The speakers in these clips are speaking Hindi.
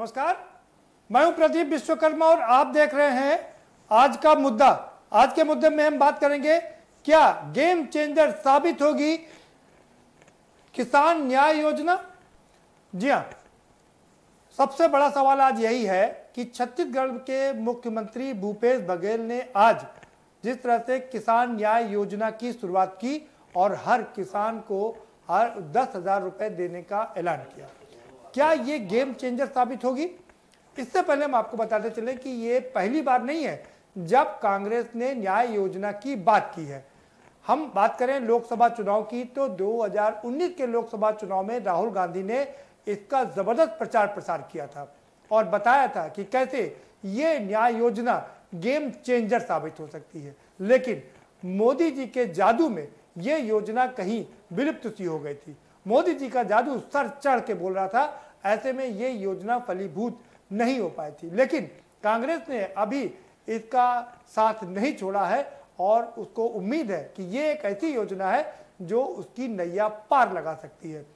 नमस्कार, मैं हूं प्रदीप विश्वकर्मा और आप देख रहे हैं आज का मुद्दा। आज के मुद्दे में हम बात करेंगे, क्या गेम चेंजर साबित होगी किसान न्याय योजना? जी हां, सबसे बड़ा सवाल आज यही है कि छत्तीसगढ़ के मुख्यमंत्री भूपेश बघेल ने आज जिस तरह से किसान न्याय योजना की शुरुआत की और हर किसान को हर 10,000 रुपए देने का ऐलान किया, क्या ये गेम चेंजर साबित होगी? इससे पहले हम आपको बताते चलें कि ये पहली बार नहीं है जब कांग्रेस ने न्याय योजना की बात की है। हम बात करें लोकसभा चुनाव की तो 2019 के लोकसभा चुनाव में राहुल गांधी ने इसका जबरदस्त प्रचार प्रसार किया था और बताया था कि कैसे ये न्याय योजना गेम चेंजर साबित हो सकती है। लेकिन मोदी जी के जादू में ये योजना कहीं विलुप्त सी हो गई थी। मोदी जी का जादू सर चढ़ के बोल रहा था, ऐसे में ये योजना फलीभूत नहीं हो पाई थी। लेकिन कांग्रेस ने अभी इसका साथ नहीं छोड़ा है और उसको उम्मीद है कि ये एक ऐसी योजना है जो उसकी नैया पार लगा सकती है।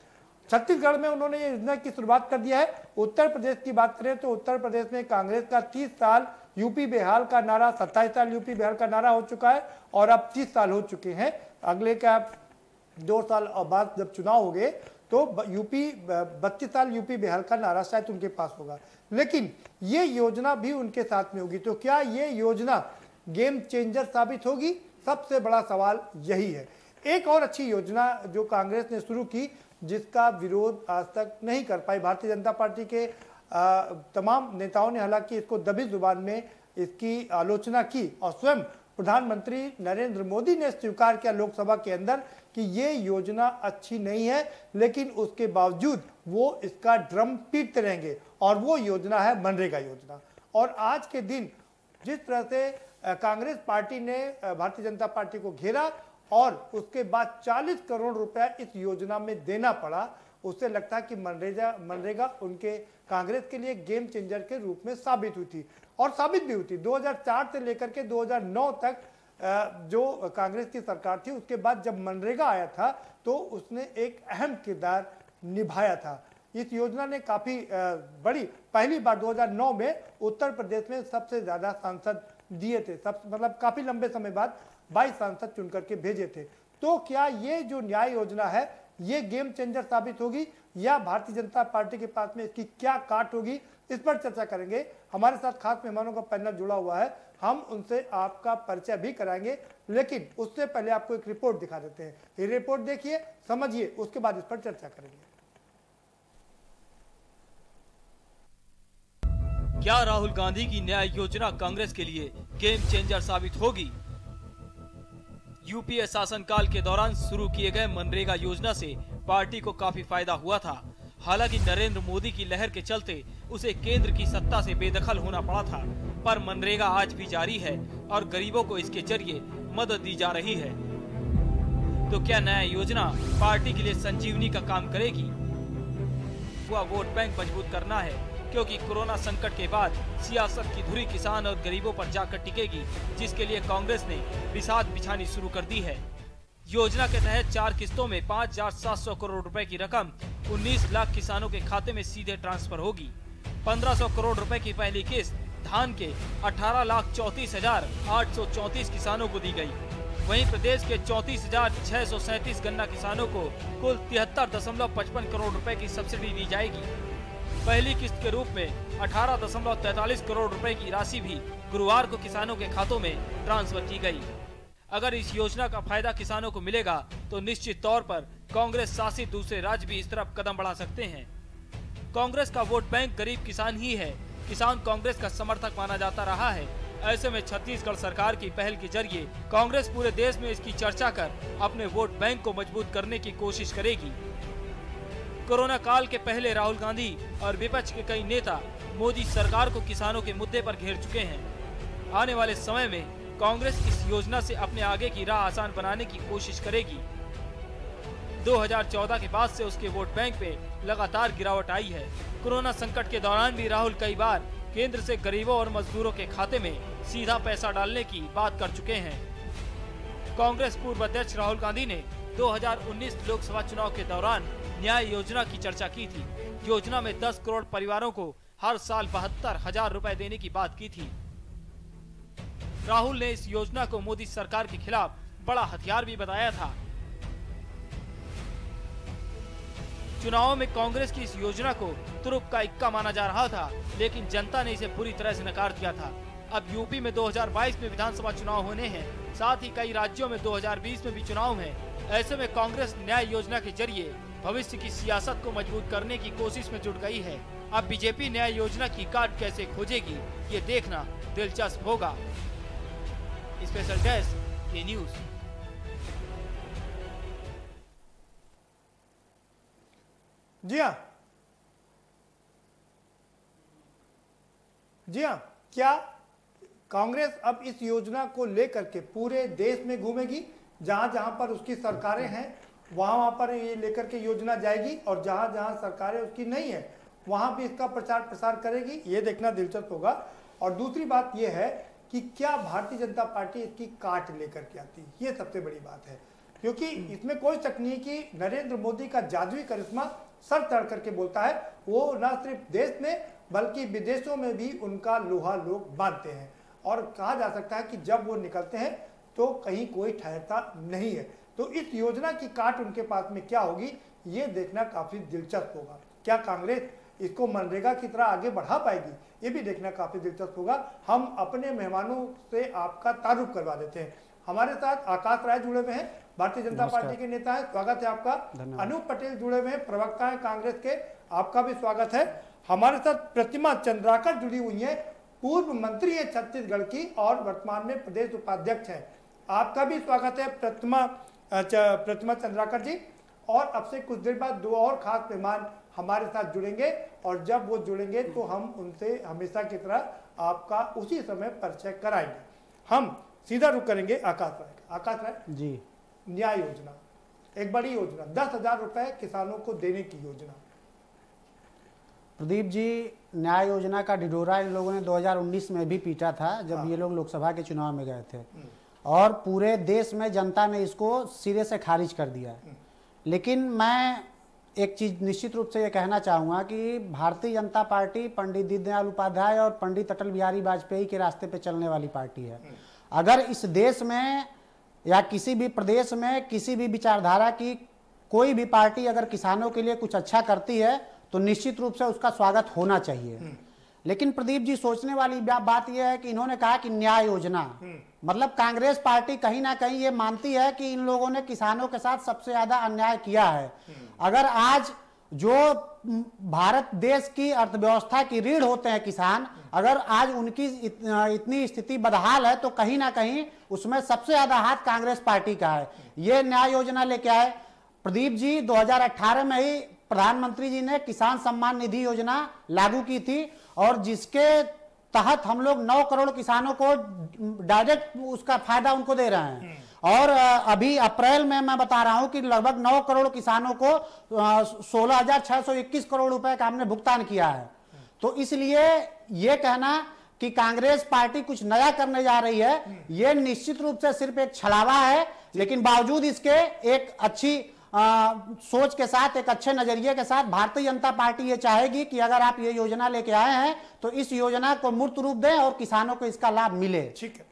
छत्तीसगढ़ में उन्होंने ये योजना की शुरुआत कर दिया है। उत्तर प्रदेश की बात करें तो उत्तर प्रदेश में कांग्रेस का 30 साल यूपी बेहाल का नारा, 27 साल यूपी बेहाल का नारा हो चुका है और अब 30 साल हो चुके हैं। अगले का 2 साल बाद जब चुनाव हो गए तो यूपी 32 साल यूपी बेहाल का नारा शायद उनके पास होगा, लेकिन ये योजना भी उनके साथ में होगी। तो क्या ये योजना गेम चेंजर साबित होगी? सबसे बड़ा सवाल यही है। एक और अच्छी योजना जो कांग्रेस ने शुरू की, जिसका विरोध आज तक नहीं कर पाई भारतीय जनता पार्टी के तमाम नेताओं ने, हालांकि इसको दबी जुबान में इसकी आलोचना की और स्वयं प्रधानमंत्री नरेंद्र मोदी ने स्वीकार किया लोकसभा के अंदर कि ये योजना अच्छी नहीं है, लेकिन उसके बावजूद वो इसका ड्रम पीटते रहेंगे और वो योजना है मनरेगा योजना। और आज के दिन जिस तरह से कांग्रेस पार्टी ने भारतीय जनता पार्टी को घेरा और उसके बाद 40 करोड़ रुपया इस योजना में देना पड़ा, उससे लगता है कि मनरेगा उनके कांग्रेस के लिए गेम चेंजर के रूप में साबित हुई थी और साबित भी हुई थी। 2004 से लेकर के 2009 तक जो कांग्रेस की सरकार थी, उसके बाद जब मनरेगा आया था तो उसने एक अहम किरदार निभाया था। इस योजना ने काफी बड़ी, पहली बार 2009 में उत्तर प्रदेश में सबसे ज्यादा सांसद दिए थे, मतलब काफी लंबे समय बाद 22 सांसद चुन करके भेजे थे। तो क्या ये जो न्याय योजना है ये गेम चेंजर साबित होगी या भारतीय जनता पार्टी के पास में इसकी क्या काट होगी? इस पर चर्चा करेंगे। हमारे साथ खास मेहमानों का पैनल जुड़ा हुआ है, हम उनसे आपका परिचय भी कराएंगे, लेकिन उससे पहले आपको एक रिपोर्ट दिखा देते हैं। ये रिपोर्ट देखिए, समझिए, उसके बाद इस पर चर्चा करेंगे। क्या राहुल गांधी की न्याय योजना कांग्रेस के लिए गेम चेंजर साबित होगी? यूपीए शासनकाल के दौरान शुरू किए गए मनरेगा योजना से पार्टी को काफी फायदा हुआ था। हालांकि नरेंद्र मोदी की लहर के चलते उसे केंद्र की सत्ता से बेदखल होना पड़ा था, पर मनरेगा आज भी जारी है और गरीबों को इसके जरिए मदद दी जा रही है। तो क्या नया योजना पार्टी के लिए संजीवनी का काम करेगी? वह वोट बैंक मजबूत करना है, क्योंकि कोरोना संकट के बाद सियासत की धुरी किसान और गरीबों पर जाकर टिकेगी, जिसके लिए कांग्रेस ने बिसात बिछानी शुरू कर दी है। योजना के तहत 4 किस्तों में 5,700 करोड़ रुपए की रकम 19 लाख किसानों के खाते में सीधे ट्रांसफर होगी। 1,500 करोड़ रुपए की पहली किस्त धान के 18,34,834 किसानों को दी गई। वहीं प्रदेश के 34,637 गन्ना किसानों को कुल 73.55 करोड़ रुपए की सब्सिडी दी जाएगी। पहली किस्त के रूप में 18.43 करोड़ रुपए की राशि भी गुरुवार को किसानों के खातों में ट्रांसफर की गई। अगर इस योजना का फायदा किसानों को मिलेगा तो निश्चित तौर पर कांग्रेस शासित दूसरे राज्य भी इस तरफ कदम बढ़ा सकते हैं। कांग्रेस का वोट बैंक गरीब किसान ही है। किसान कांग्रेस का समर्थक माना जाता रहा है। ऐसे में छत्तीसगढ़ सरकार की पहल के जरिए कांग्रेस पूरे देश में इसकी चर्चा कर अपने वोट बैंक को मजबूत करने की कोशिश करेगी। कोरोना काल के पहले राहुल गांधी और विपक्ष के कई नेता मोदी सरकार को किसानों के मुद्दे पर घेर चुके हैं। आने वाले समय में कांग्रेस इस योजना से अपने आगे की राह आसान बनाने की कोशिश करेगी। 2014 के बाद से उसके वोट बैंक पे लगातार गिरावट आई है। कोरोना संकट के दौरान भी राहुल कई बार केंद्र से गरीबों और मजदूरों के खाते में सीधा पैसा डालने की बात कर चुके हैं। कांग्रेस पूर्व अध्यक्ष राहुल गांधी ने 2019 लोकसभा चुनाव के दौरान न्याय योजना की चर्चा की थी। योजना में 10 करोड़ परिवारों को हर साल 72,000 रुपए देने की बात की थी। राहुल ने इस योजना को मोदी सरकार के खिलाफ बड़ा हथियार भी बताया था। चुनावों में कांग्रेस की इस योजना को तुरुप का इक्का माना जा रहा था, लेकिन जनता ने इसे बुरी तरह से नकार दिया था। अब यूपी में 2022 में विधानसभा चुनाव होने हैं, साथ ही कई राज्यों में 2020 में भी चुनाव हैं। ऐसे में कांग्रेस न्याय योजना के जरिए भविष्य की सियासत को मजबूत करने की कोशिश में जुट गई है। अब बीजेपी न्याय योजना की काट कैसे खोजेगी, ये देखना दिलचस्प होगा। स्पेशल डेस्क के न्यूज। जी हाँ, क्या कांग्रेस अब इस योजना को लेकर के पूरे देश में घूमेगी? जहां जहां पर उसकी सरकारें हैं वहां पर ये लेकर के योजना जाएगी, और जहां जहां सरकारें उसकी नहीं है वहां भी इसका प्रचार प्रसार करेगी? ये देखना दिलचस्प होगा। और दूसरी बात यह है कि क्या भारतीय जनता पार्टी इसकी काट लेकर के आती है? ये सबसे बड़ी बात है, क्योंकि इसमें कोई शक नहीं कि नरेंद्र मोदी का जादुई करिश्मा सर चढ़ करके बोलता है। वो न सिर्फ देश में बल्कि विदेशों में भी उनका लोहा लोग बांधते हैं, और कहा जा सकता है कि जब वो निकलते हैं तो कहीं कोई ठहरता नहीं है। तो इस योजना की काट उनके पास में क्या होगी, ये देखना काफी दिलचस्प होगा। क्या कांग्रेस इसको मनरेगा की तरह आगे बढ़ा पाएगी, ये भी देखना काफी दिलचस्प होगा। हम अपने मेहमानों से आपका तारुफ करवा देते हैं। हमारे साथ आकाश राय जुड़े हुए हैं, भारतीय जनता पार्टी के नेता है, स्वागत है आपका। अनूप पटेल जुड़े हुए हैं, प्रवक्ता है कांग्रेस के, आपका भी स्वागत है। हमारे साथ प्रतिमा चंद्राकर जुड़ी हुई है, पूर्व मंत्री है छत्तीसगढ़ की और वर्तमान में प्रदेश उपाध्यक्ष है, आपका भी स्वागत है प्रतिमा चंद्राकर जी। और अब से कुछ देर बाद दो और खास मेहमान हमारे साथ जुड़ेंगे, और जब वो जुड़ेंगे तो हम उनसे हमेशा की तरह आपका उसी समय परिचय कराएंगे। हम सीधा रुख करेंगे आकाश राय। आकाश राय जी, न्याय योजना एक बड़ी योजना, 10,000 रुपए किसानों को देने की योजना। प्रदीप जी, न्याय योजना का ढिढोरा इन लोगों ने 2019 में भी पीटा था, जब ये लोग लोकसभा के चुनाव में गए थे, और पूरे देश में जनता ने इसको सिरे से खारिज कर दिया। लेकिन मैं एक चीज निश्चित रूप से ये कहना चाहूँगा कि भारतीय जनता पार्टी पंडित दीनदयाल उपाध्याय और पंडित अटल बिहारी वाजपेयी के रास्ते पे चलने वाली पार्टी है। अगर इस देश में या किसी भी प्रदेश में किसी भी विचारधारा की कोई भी पार्टी अगर किसानों के लिए कुछ अच्छा करती है तो निश्चित रूप से उसका स्वागत होना चाहिए। लेकिन प्रदीप जी, सोचने वाली बात यह है कि इन्होंने कहा कि न्याय योजना, मतलब कांग्रेस पार्टी कहीं ना कहीं ये मानती है कि इन लोगों ने किसानों के साथ सबसे ज्यादा अन्याय किया है। अगर आज जो भारत देश की अर्थव्यवस्था की रीढ़ होते हैं किसान, अगर आज उनकी इतनी स्थिति बदहाल है तो कहीं ना कहीं उसमें सबसे ज्यादा हाथ कांग्रेस पार्टी का है। ये न्याय योजना लेके आए प्रदीप जी। 2018 में ही प्रधानमंत्री जी ने किसान सम्मान निधि योजना लागू की थी, और जिसके तहत हम लोग 9 करोड़ किसानों को डायरेक्ट उसका फायदा उनको दे रहे हैं। और अभी अप्रैल में मैं बता रहा हूं कि लगभग 9 करोड़ किसानों को 16,621 करोड़ रुपए का हमने भुगतान किया है। तो इसलिए ये कहना कि कांग्रेस पार्टी कुछ नया करने जा रही है, ये निश्चित रूप से सिर्फ एक छलावा है। लेकिन बावजूद इसके एक अच्छी सोच के साथ, एक अच्छे नजरिए के साथ भारतीय जनता पार्टी ये चाहेगी कि अगर आप ये योजना लेके आए हैं तो इस योजना को मूर्त रूप दें और किसानों को इसका लाभ मिले। ठीक है,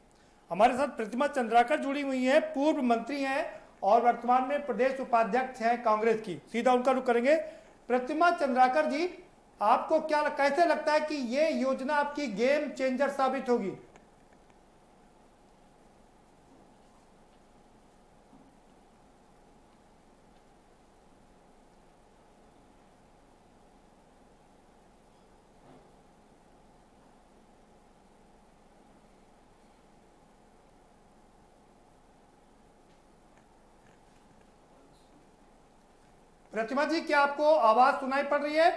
हमारे साथ प्रतिमा चंद्राकर जुड़ी हुई है, पूर्व मंत्री हैं और वर्तमान में प्रदेश उपाध्यक्ष हैं कांग्रेस की। सीधा उनका रुख करेंगे। प्रतिमा चंद्राकर जी, आपको क्या कैसे लगता है कि ये योजना आपकी गेम चेंजर साबित होगी? प्रतिमा जी, क्या आपको आवाज सुनाई पड़ रही है?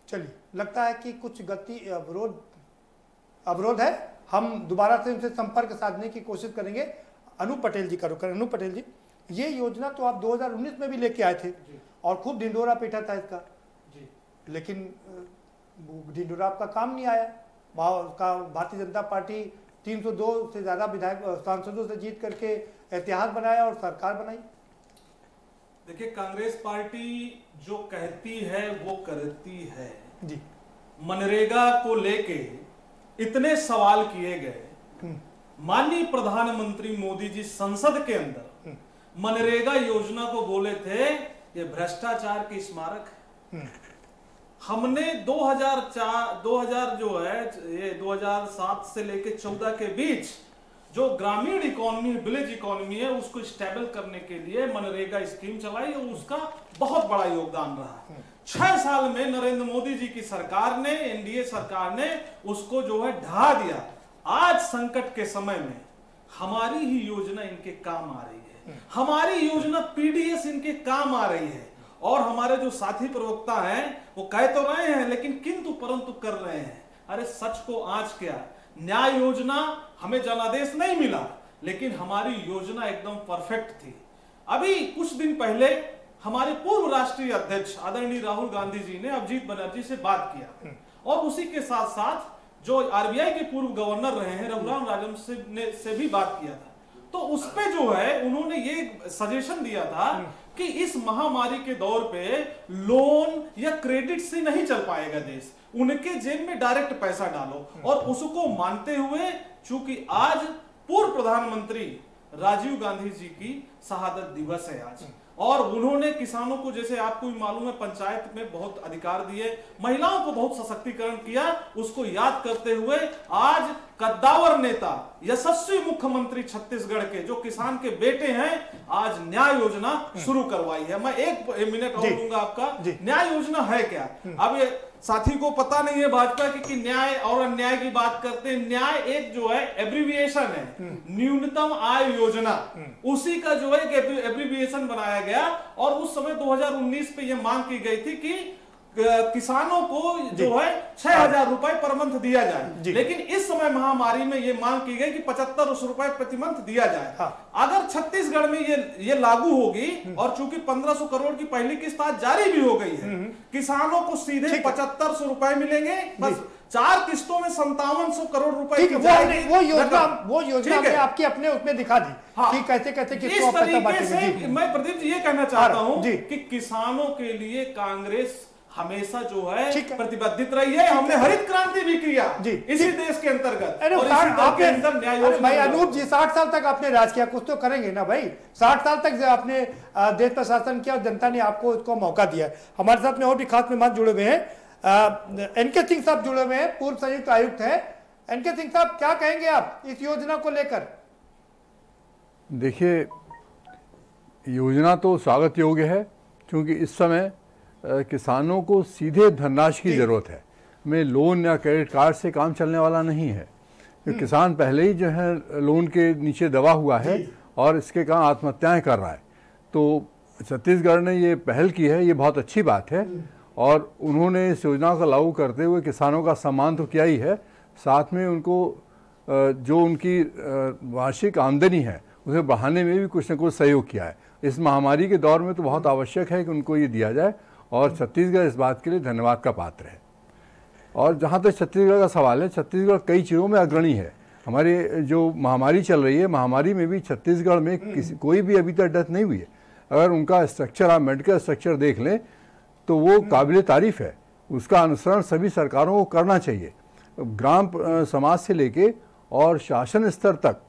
चलिए, लगता है कि कुछ गति अवरोध है। हम दोबारा से उनसे संपर्क साधने की कोशिश करेंगे। अनूप पटेल जी का रुख करें। अनूप पटेल जी, ये योजना तो आप 2019 में भी लेके आए थे और खूब ढिंढोरा पीटा था इसका, लेकिन ढिंढोरा आपका काम नहीं आया। भारतीय जनता पार्टी 302 से ज्यादा विधायक सांसदों से जीत करके इतिहास बनाया और सरकार बनाई। देखिए, कांग्रेस पार्टी जो कहती है वो करती है जी। मनरेगा को लेके इतने सवाल किए गए, माननीय प्रधानमंत्री मोदी जी संसद के अंदर मनरेगा योजना को बोले थे ये भ्रष्टाचार की स्मारक है। हमने 2000 जो है ये 2007 से लेके 14 के बीच जो ग्रामीण इकोनॉमी, विलेज इकोनॉमी है, उसको स्टेबल करने के लिए मनरेगा स्कीम चलाई और उसका बहुत बड़ा योगदान रहा है। 6 साल में नरेंद्र मोदी जी की सरकार ने, एनडीए सरकार ने उसको जो है ढा दिया। आज संकट के समय में हमारी ही योजना इनके काम आ रही है, हमारी योजना पीडीएस इनके काम आ रही है। और हमारे जो साथी प्रवक्ता हैं वो कह तो रहे हैं लेकिन किंतु परंतु कर रहे हैं। अरे सच को आज क्या, न्याय योजना हमें जनादेश नहीं मिला लेकिन हमारी योजना एकदम परफेक्ट थी। अभी कुछ दिन पहले हमारे पूर्व राष्ट्रीय अध्यक्ष आदरणीय राहुल गांधी जी ने अभिजीत बनर्जी से बात किया और उसी के साथ साथ जो आरबीआई के पूर्व गवर्नर रहे हैं रघुराम राजन से भी बात किया था। तो उस पे जो है उन्होंने ये सजेशन दिया था कि इस महामारी के दौर पे लोन या क्रेडिट से नहीं चल पाएगा देश, उनके जेब में डायरेक्ट पैसा डालो। और उसको मानते हुए चूंकि आज पूर्व प्रधानमंत्री राजीव गांधी जी की शहादत दिवस है आज, और उन्होंने किसानों को, जैसे आपको भी मालूम है, पंचायत में बहुत अधिकार दिए, महिलाओं को बहुत सशक्तिकरण किया, उसको याद करते हुए आज कद्दावर नेता, यशस्वी मुख्यमंत्री छत्तीसगढ़ के जो किसान के बेटे हैं, आज न्याय योजना शुरू करवाई है। मैं एक मिनट और दूंगा आपका। न्याय योजना है क्या? अब ये साथी को पता नहीं है भाजपा कि न्याय और अन्याय की बात करते हैं। न्याय एक जो है एब्रीविएशन है, न्यूनतम आय योजना, उसी का जो है एब्रीविएशन बनाया गया। और उस समय 2019 पे यह मांग की गई थी कि किसानों को जो है 6,000 रुपए पर मंथ दिया जाए, लेकिन इस समय महामारी में ये मांग की गई कि 75 रुपए प्रति मंथ दिया जाए। अगर छत्तीसगढ़ में ये लागू होगी और चूंकि 1500 करोड़ की पहली किस्त आज जारी भी हो गई है, किसानों को सीधे 7500 रुपए मिलेंगे, बस 4 किस्तों में 5700 करोड़ रुपए की वो योजना में आपकी अपने उसमें दिखा दी कि कैसे कैसे इस तरीके से। मैं प्रदीप जी ये कहना चाहता हूं कि किसानों के लिए कांग्रेस हमेशा जो है प्रतिबद्धित रही है। हमने हरित क्रांति भी किया इसी देश के अंतर्गत। भाई अनूप जी 60 साल तक आपने राज किया, कुछ तो करेंगे ना भाई। 60 साल तक आपने देश पर शासन किया और जनता ने आपको उसको मौका दिया है। हमारे साथ में और भी खास मेहमान जुड़े हुए हैं। एनके सिंह साहब जुड़े हुए हैं, पूर्व संयुक्त आयुक्त हैं। एनके सिंह साहब, क्या कहेंगे आप इस योजना को लेकर? देखिए, योजना तो स्वागत योग्य है क्योंकि इस समय किसानों को सीधे धनराशि की जरूरत है। में लोन या क्रेडिट कार्ड से काम चलने वाला नहीं है। किसान पहले ही जो है लोन के नीचे दबा हुआ है और इसके कारण आत्महत्याएं कर रहा है। तो छत्तीसगढ़ ने ये पहल की है, ये बहुत अच्छी बात है। और उन्होंने इस योजना को लागू करते हुए किसानों का सम्मान तो किया ही है, साथ में उनको जो उनकी वार्षिक आमदनी है उसे बढ़ाने में भी कुछ न कुछ सहयोग किया है। इस महामारी के दौर में तो बहुत आवश्यक है कि उनको ये दिया जाए और छत्तीसगढ़ इस बात के लिए धन्यवाद का पात्र है। और जहाँ तक छत्तीसगढ़ का सवाल है, छत्तीसगढ़ कई चीज़ों में अग्रणी है। हमारे जो महामारी चल रही है, महामारी में भी छत्तीसगढ़ में कोई भी अभी तक डेथ नहीं हुई है। अगर उनका स्ट्रक्चर, आप मेडिकल स्ट्रक्चर देख लें तो वो काबिल तारीफ़ है। उसका अनुसरण सभी सरकारों को करना चाहिए। ग्राम समाज से लेके और शासन स्तर तक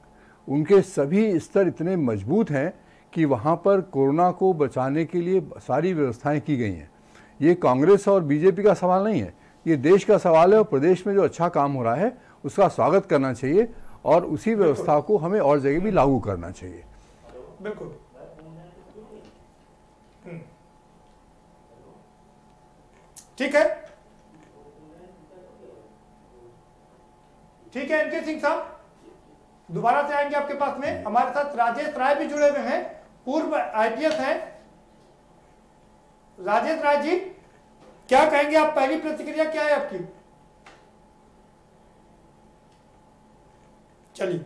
उनके सभी स्तर इतने मजबूत हैं कि वहाँ पर कोरोना को बचाने के लिए सारी व्यवस्थाएं की गई हैं। ये कांग्रेस और बीजेपी का सवाल नहीं है, ये देश का सवाल है। और प्रदेश में जो अच्छा काम हो रहा है उसका स्वागत करना चाहिए और उसी व्यवस्था को हमें और जगह भी लागू करना चाहिए। बिल्कुल ठीक है, ठीक है। एनके सिंह साहब दोबारा से आएंगे आपके पास में। हमारे साथ राजेश राय भी जुड़े हुए हैं, पूर्व आईपीएस हैं। राजेश राय जी, क्या कहेंगे आप? पहली प्रतिक्रिया क्या है आपकी? चलिए,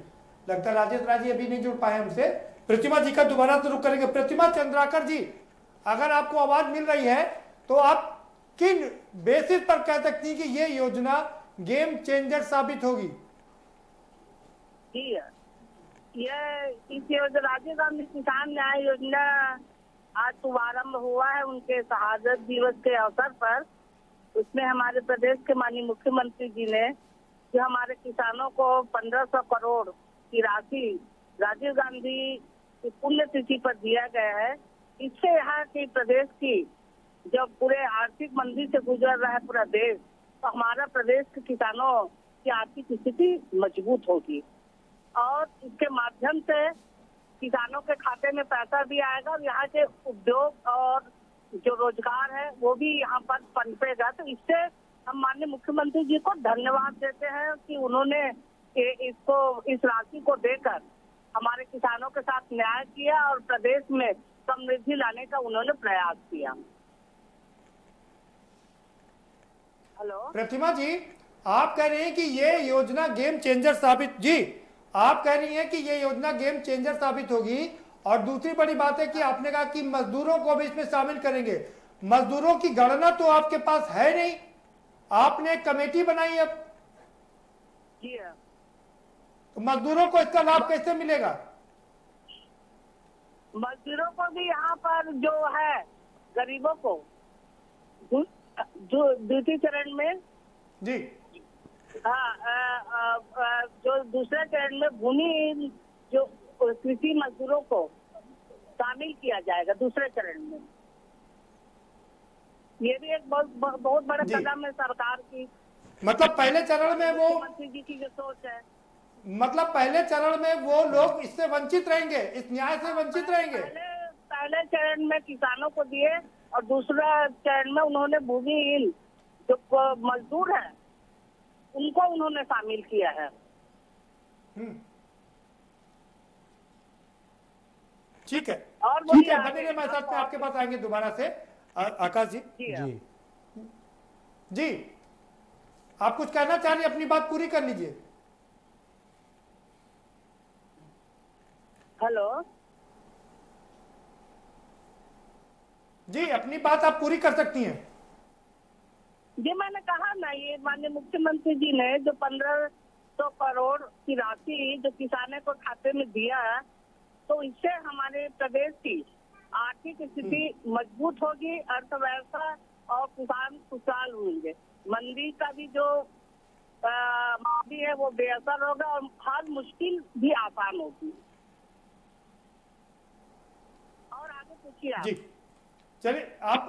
लगता है राजेश राय जी अभी नहीं जुड़ पाए हमसे। प्रतिमा जी का दोबारा शुरू करेंगे। प्रतिमा चंद्राकर जी, अगर आपको आवाज मिल रही है तो आप किन बेसिस पर कह सकती हैं कि ये योजना गेम चेंजर साबित होगी? जी, इस योजना राजीव गांधी किसान न्याय योजना आज शुभारंभ हुआ है उनके शहादत दिवस के अवसर पर। उसमें हमारे प्रदेश के माननीय मुख्यमंत्री जी ने जो हमारे किसानों को 1500 करोड़ की राशि राजीव गांधी की पुण्यतिथि पर दिया गया है। इससे यहाँ के प्रदेश की जो पूरे आर्थिक मंदी से गुजर रहा है पूरा देश, तो हमारा प्रदेश के किसानों की आर्थिक स्थिति मजबूत होगी और इसके माध्यम से किसानों के खाते में पैसा भी आएगा और यहाँ के उद्योग और जो रोजगार है वो भी यहाँ पर पनपेगा। तो इससे हम माननीय मुख्यमंत्री जी को धन्यवाद देते हैं कि उन्होंने इस राशि को देकर हमारे किसानों के साथ न्याय किया और प्रदेश में समृद्धि लाने का उन्होंने प्रयास किया। हेलो प्रतिमा जी, आप कह रही हैं कि ये योजना गेम चेंजर साबित आप कह रही हैं कि ये योजना गेम चेंजर साबित होगी। और दूसरी बड़ी बात है कि आपने कहा कि मजदूरों को भी इसमें शामिल करेंगे। मजदूरों की गणना तो आपके पास है नहीं, आपने एक कमेटी बनाई है, तो मजदूरों को इसका लाभ कैसे मिलेगा? मजदूरों को भी यहाँ पर जो है गरीबों को जो द्वितीय चरण में जी जो दूसरे चरण में भूमि जो कृषि मजदूरों को शामिल किया जाएगा दूसरे चरण में। ये भी एक बहुत बड़ा कदम है सरकार की। मतलब पहले चरण में वो मुख्यमंत्री जी की जो सोच है, मतलब पहले चरण में वो लोग इससे वंचित रहेंगे, इस न्याय से वंचित रहेंगे। पहले चरण में किसानों को दिए और दूसरा चरण में उन्होंने भूमिहीन जो मजदूर है उनको उन्होंने शामिल किया है। ठीक है, और ठीक है, बने रहिए हमारे साथ में, आपके पास आएंगे दोबारा से। आकाश जी जी जी, आप कुछ कहना चाह रही, अपनी बात पूरी कर लीजिए। हेलो जी, अपनी बात आप पूरी कर सकती हैं। जी, मैंने कहा ना, ये माननीय मुख्यमंत्री जी ने जो 1500 करोड़ की राशि जो किसानों को खाते में दिया है, तो इससे हमारे प्रदेश की आर्थिक स्थिति मजबूत होगी, अर्थव्यवस्था और किसान खुशहाल होंगे। मंदी का भी जो मंदी है वो बेअसर होगा और हर मुश्किल भी आसान होगी। और आगे पूछिए आप। जी चलिए, आप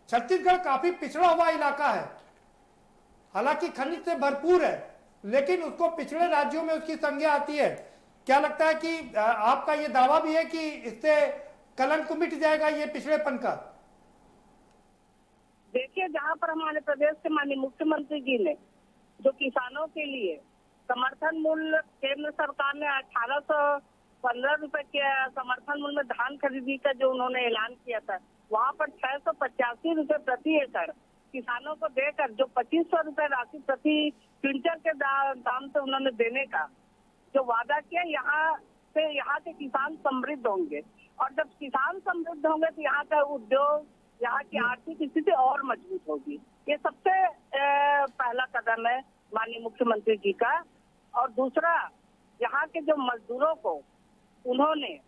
छत्तीसगढ़ काफी पिछड़ा हुआ इलाका है, हालांकि खनिज से भरपूर है, लेकिन उसको पिछड़े राज्यों में उसकी संज्ञा आती है। क्या लगता है कि आपका ये दावा भी है कि इससे कलंक मिट जाएगा ये पिछड़ेपन का? देखिए, जहाँ पर हमारे प्रदेश के माननीय मुख्यमंत्री जी ने जो किसानों के लिए समर्थन मूल्य केंद्र सरकार ने 1815 रुपए के समर्थन मूल्य में धान खरीदी का जो उन्होंने ऐलान किया था, वहाँ पर 685 रुपए प्रति एकड़ किसानों को देकर जो 2500 रुपए राशि प्रति क्विंटल के दाम से उन्होंने देने का जो वादा किया, यहाँ के किसान समृद्ध होंगे। और जब किसान समृद्ध होंगे तो यहाँ का उद्योग, यहाँ की आर्थिक स्थिति और मजबूत होगी। ये सबसे पहला कदम है माननीय मुख्यमंत्री जी का। और दूसरा, यहाँ के जो मजदूरों को उन्होंने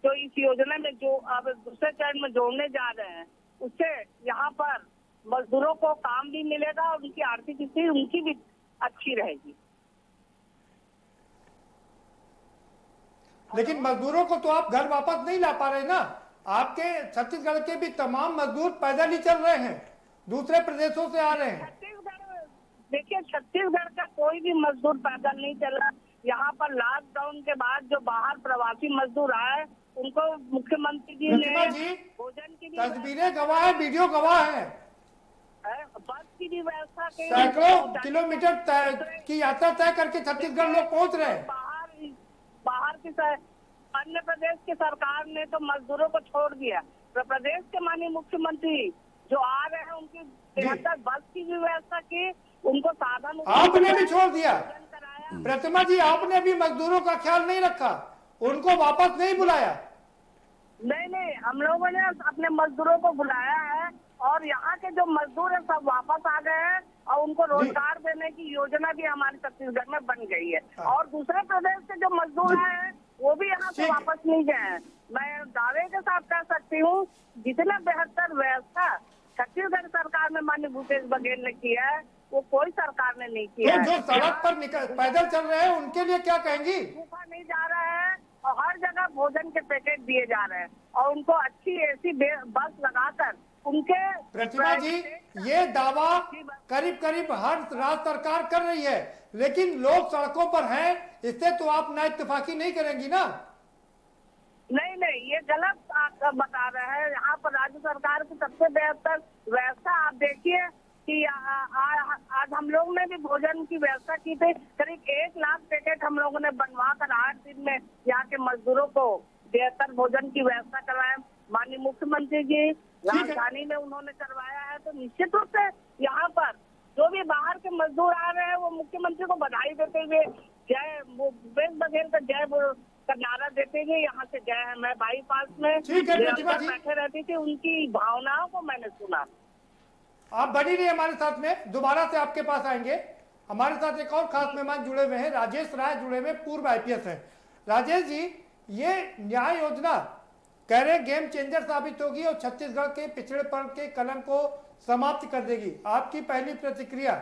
जो इस योजना में जो अब दूसरे चरण में जोड़ने जा रहे हैं, उससे यहाँ पर मजदूरों को काम भी मिलेगा और उनकी आर्थिक स्थिति उनकी भी अच्छी रहेगी। लेकिन मजदूरों को तो आप घर वापस नहीं ला पा रहे ना। आपके छत्तीसगढ़ के भी तमाम मजदूर पैदल ही चल रहे हैं, दूसरे प्रदेशों से आ रहे हैं। देखिए, छत्तीसगढ़ का कोई भी मजदूर पैदल नहीं चला। यहाँ पर लॉकडाउन के बाद जो बाहर प्रवासी मजदूर आए, उनको मुख्यमंत्री जी ने भोजन की तस्वीरें गवाह है, वीडियो गवाह है, बस की भी व्यवस्था, सैकड़ों किलोमीटर की यात्रा तय करके छत्तीसगढ़ लोग पहुँच रहे हैं। बाहर की अन्य प्रदेश की सरकार ने तो मजदूरों को छोड़ दिया, तो प्रदेश के माननीय मुख्यमंत्री जो आ रहे हैं उनकी 73 बस की भी व्यवस्था की, उनको साधन आपने भी छोड़ दिया। प्रतिमा जी, आपने भी मजदूरों का ख्याल नहीं रखा, उनको वापस नहीं बुलाया। नहीं, हम लोगों ने अपने मजदूरों को बुलाया है और यहाँ के जो मजदूर है सब वापस आ गए हैं और उनको रोजगार देने की योजना भी हमारे छत्तीसगढ़ में बन गई है। और दूसरे प्रदेश से जो मजदूर आए हैं वो भी यहाँ से वापस नहीं गए हैं। मैं दावे के साथ कह सकती हूँ जितना बेहतर व्यवस्था छत्तीसगढ़ सरकार ने माननीय भूपेश बघेल ने किया है वो कोई सरकार ने नहीं किया है। जो सड़क पर पैदल चल रहे हैं उनके लिए क्या कहेंगी? भूखा नहीं जा रहा है और हर जगह भोजन के पैकेट दिए जा रहे हैं और उनको अच्छी एसी बस लगाकर उनके। प्रतिमा जी, ये दावा करीब करीब हर राज्य सरकार कर रही है, लेकिन लोग सड़कों पर हैं, इससे तो आप ना इत्तेफाकी नहीं करेंगी ना? नहीं नहीं, ये गलत आप बता रहे हैं। यहाँ पर राज्य सरकार की सबसे बेहतर व्यवस्था आप देखिए कि आज हम लोग ने भी भोजन की व्यवस्था की थी। करीब 1 लाख पैकेट हम लोगों ने बनवा कर 8 दिन में यहाँ के मजदूरों को बेहतर भोजन की व्यवस्था करवाया। माननीय मुख्यमंत्री जी राजधानी में उन्होंने करवाया है। तो निश्चित रूप से यहाँ पर जो भी बाहर के मजदूर आ रहे हैं वो मुख्यमंत्री को बधाई देते हुए जय भूपेश बघेल का जय का नारा देते हुए यहाँ से गए हैं। मैं बाईपास में बैठे रहती थी, उनकी भावनाओं को मैंने सुना। आप बनी रहिए हमारे साथ में, दोबारा से आपके पास आएंगे। हमारे साथ एक और खास मेहमान जुड़े हुए हैं, राजेश राय जुड़े हुए, पूर्व IPS हैं। राजेश जी, ये न्याय योजना कह रहे गेम चेंजर साबित होगी और छत्तीसगढ़ के पिछड़ेपन के कलंक को समाप्त कर देगी, आपकी पहली प्रतिक्रिया?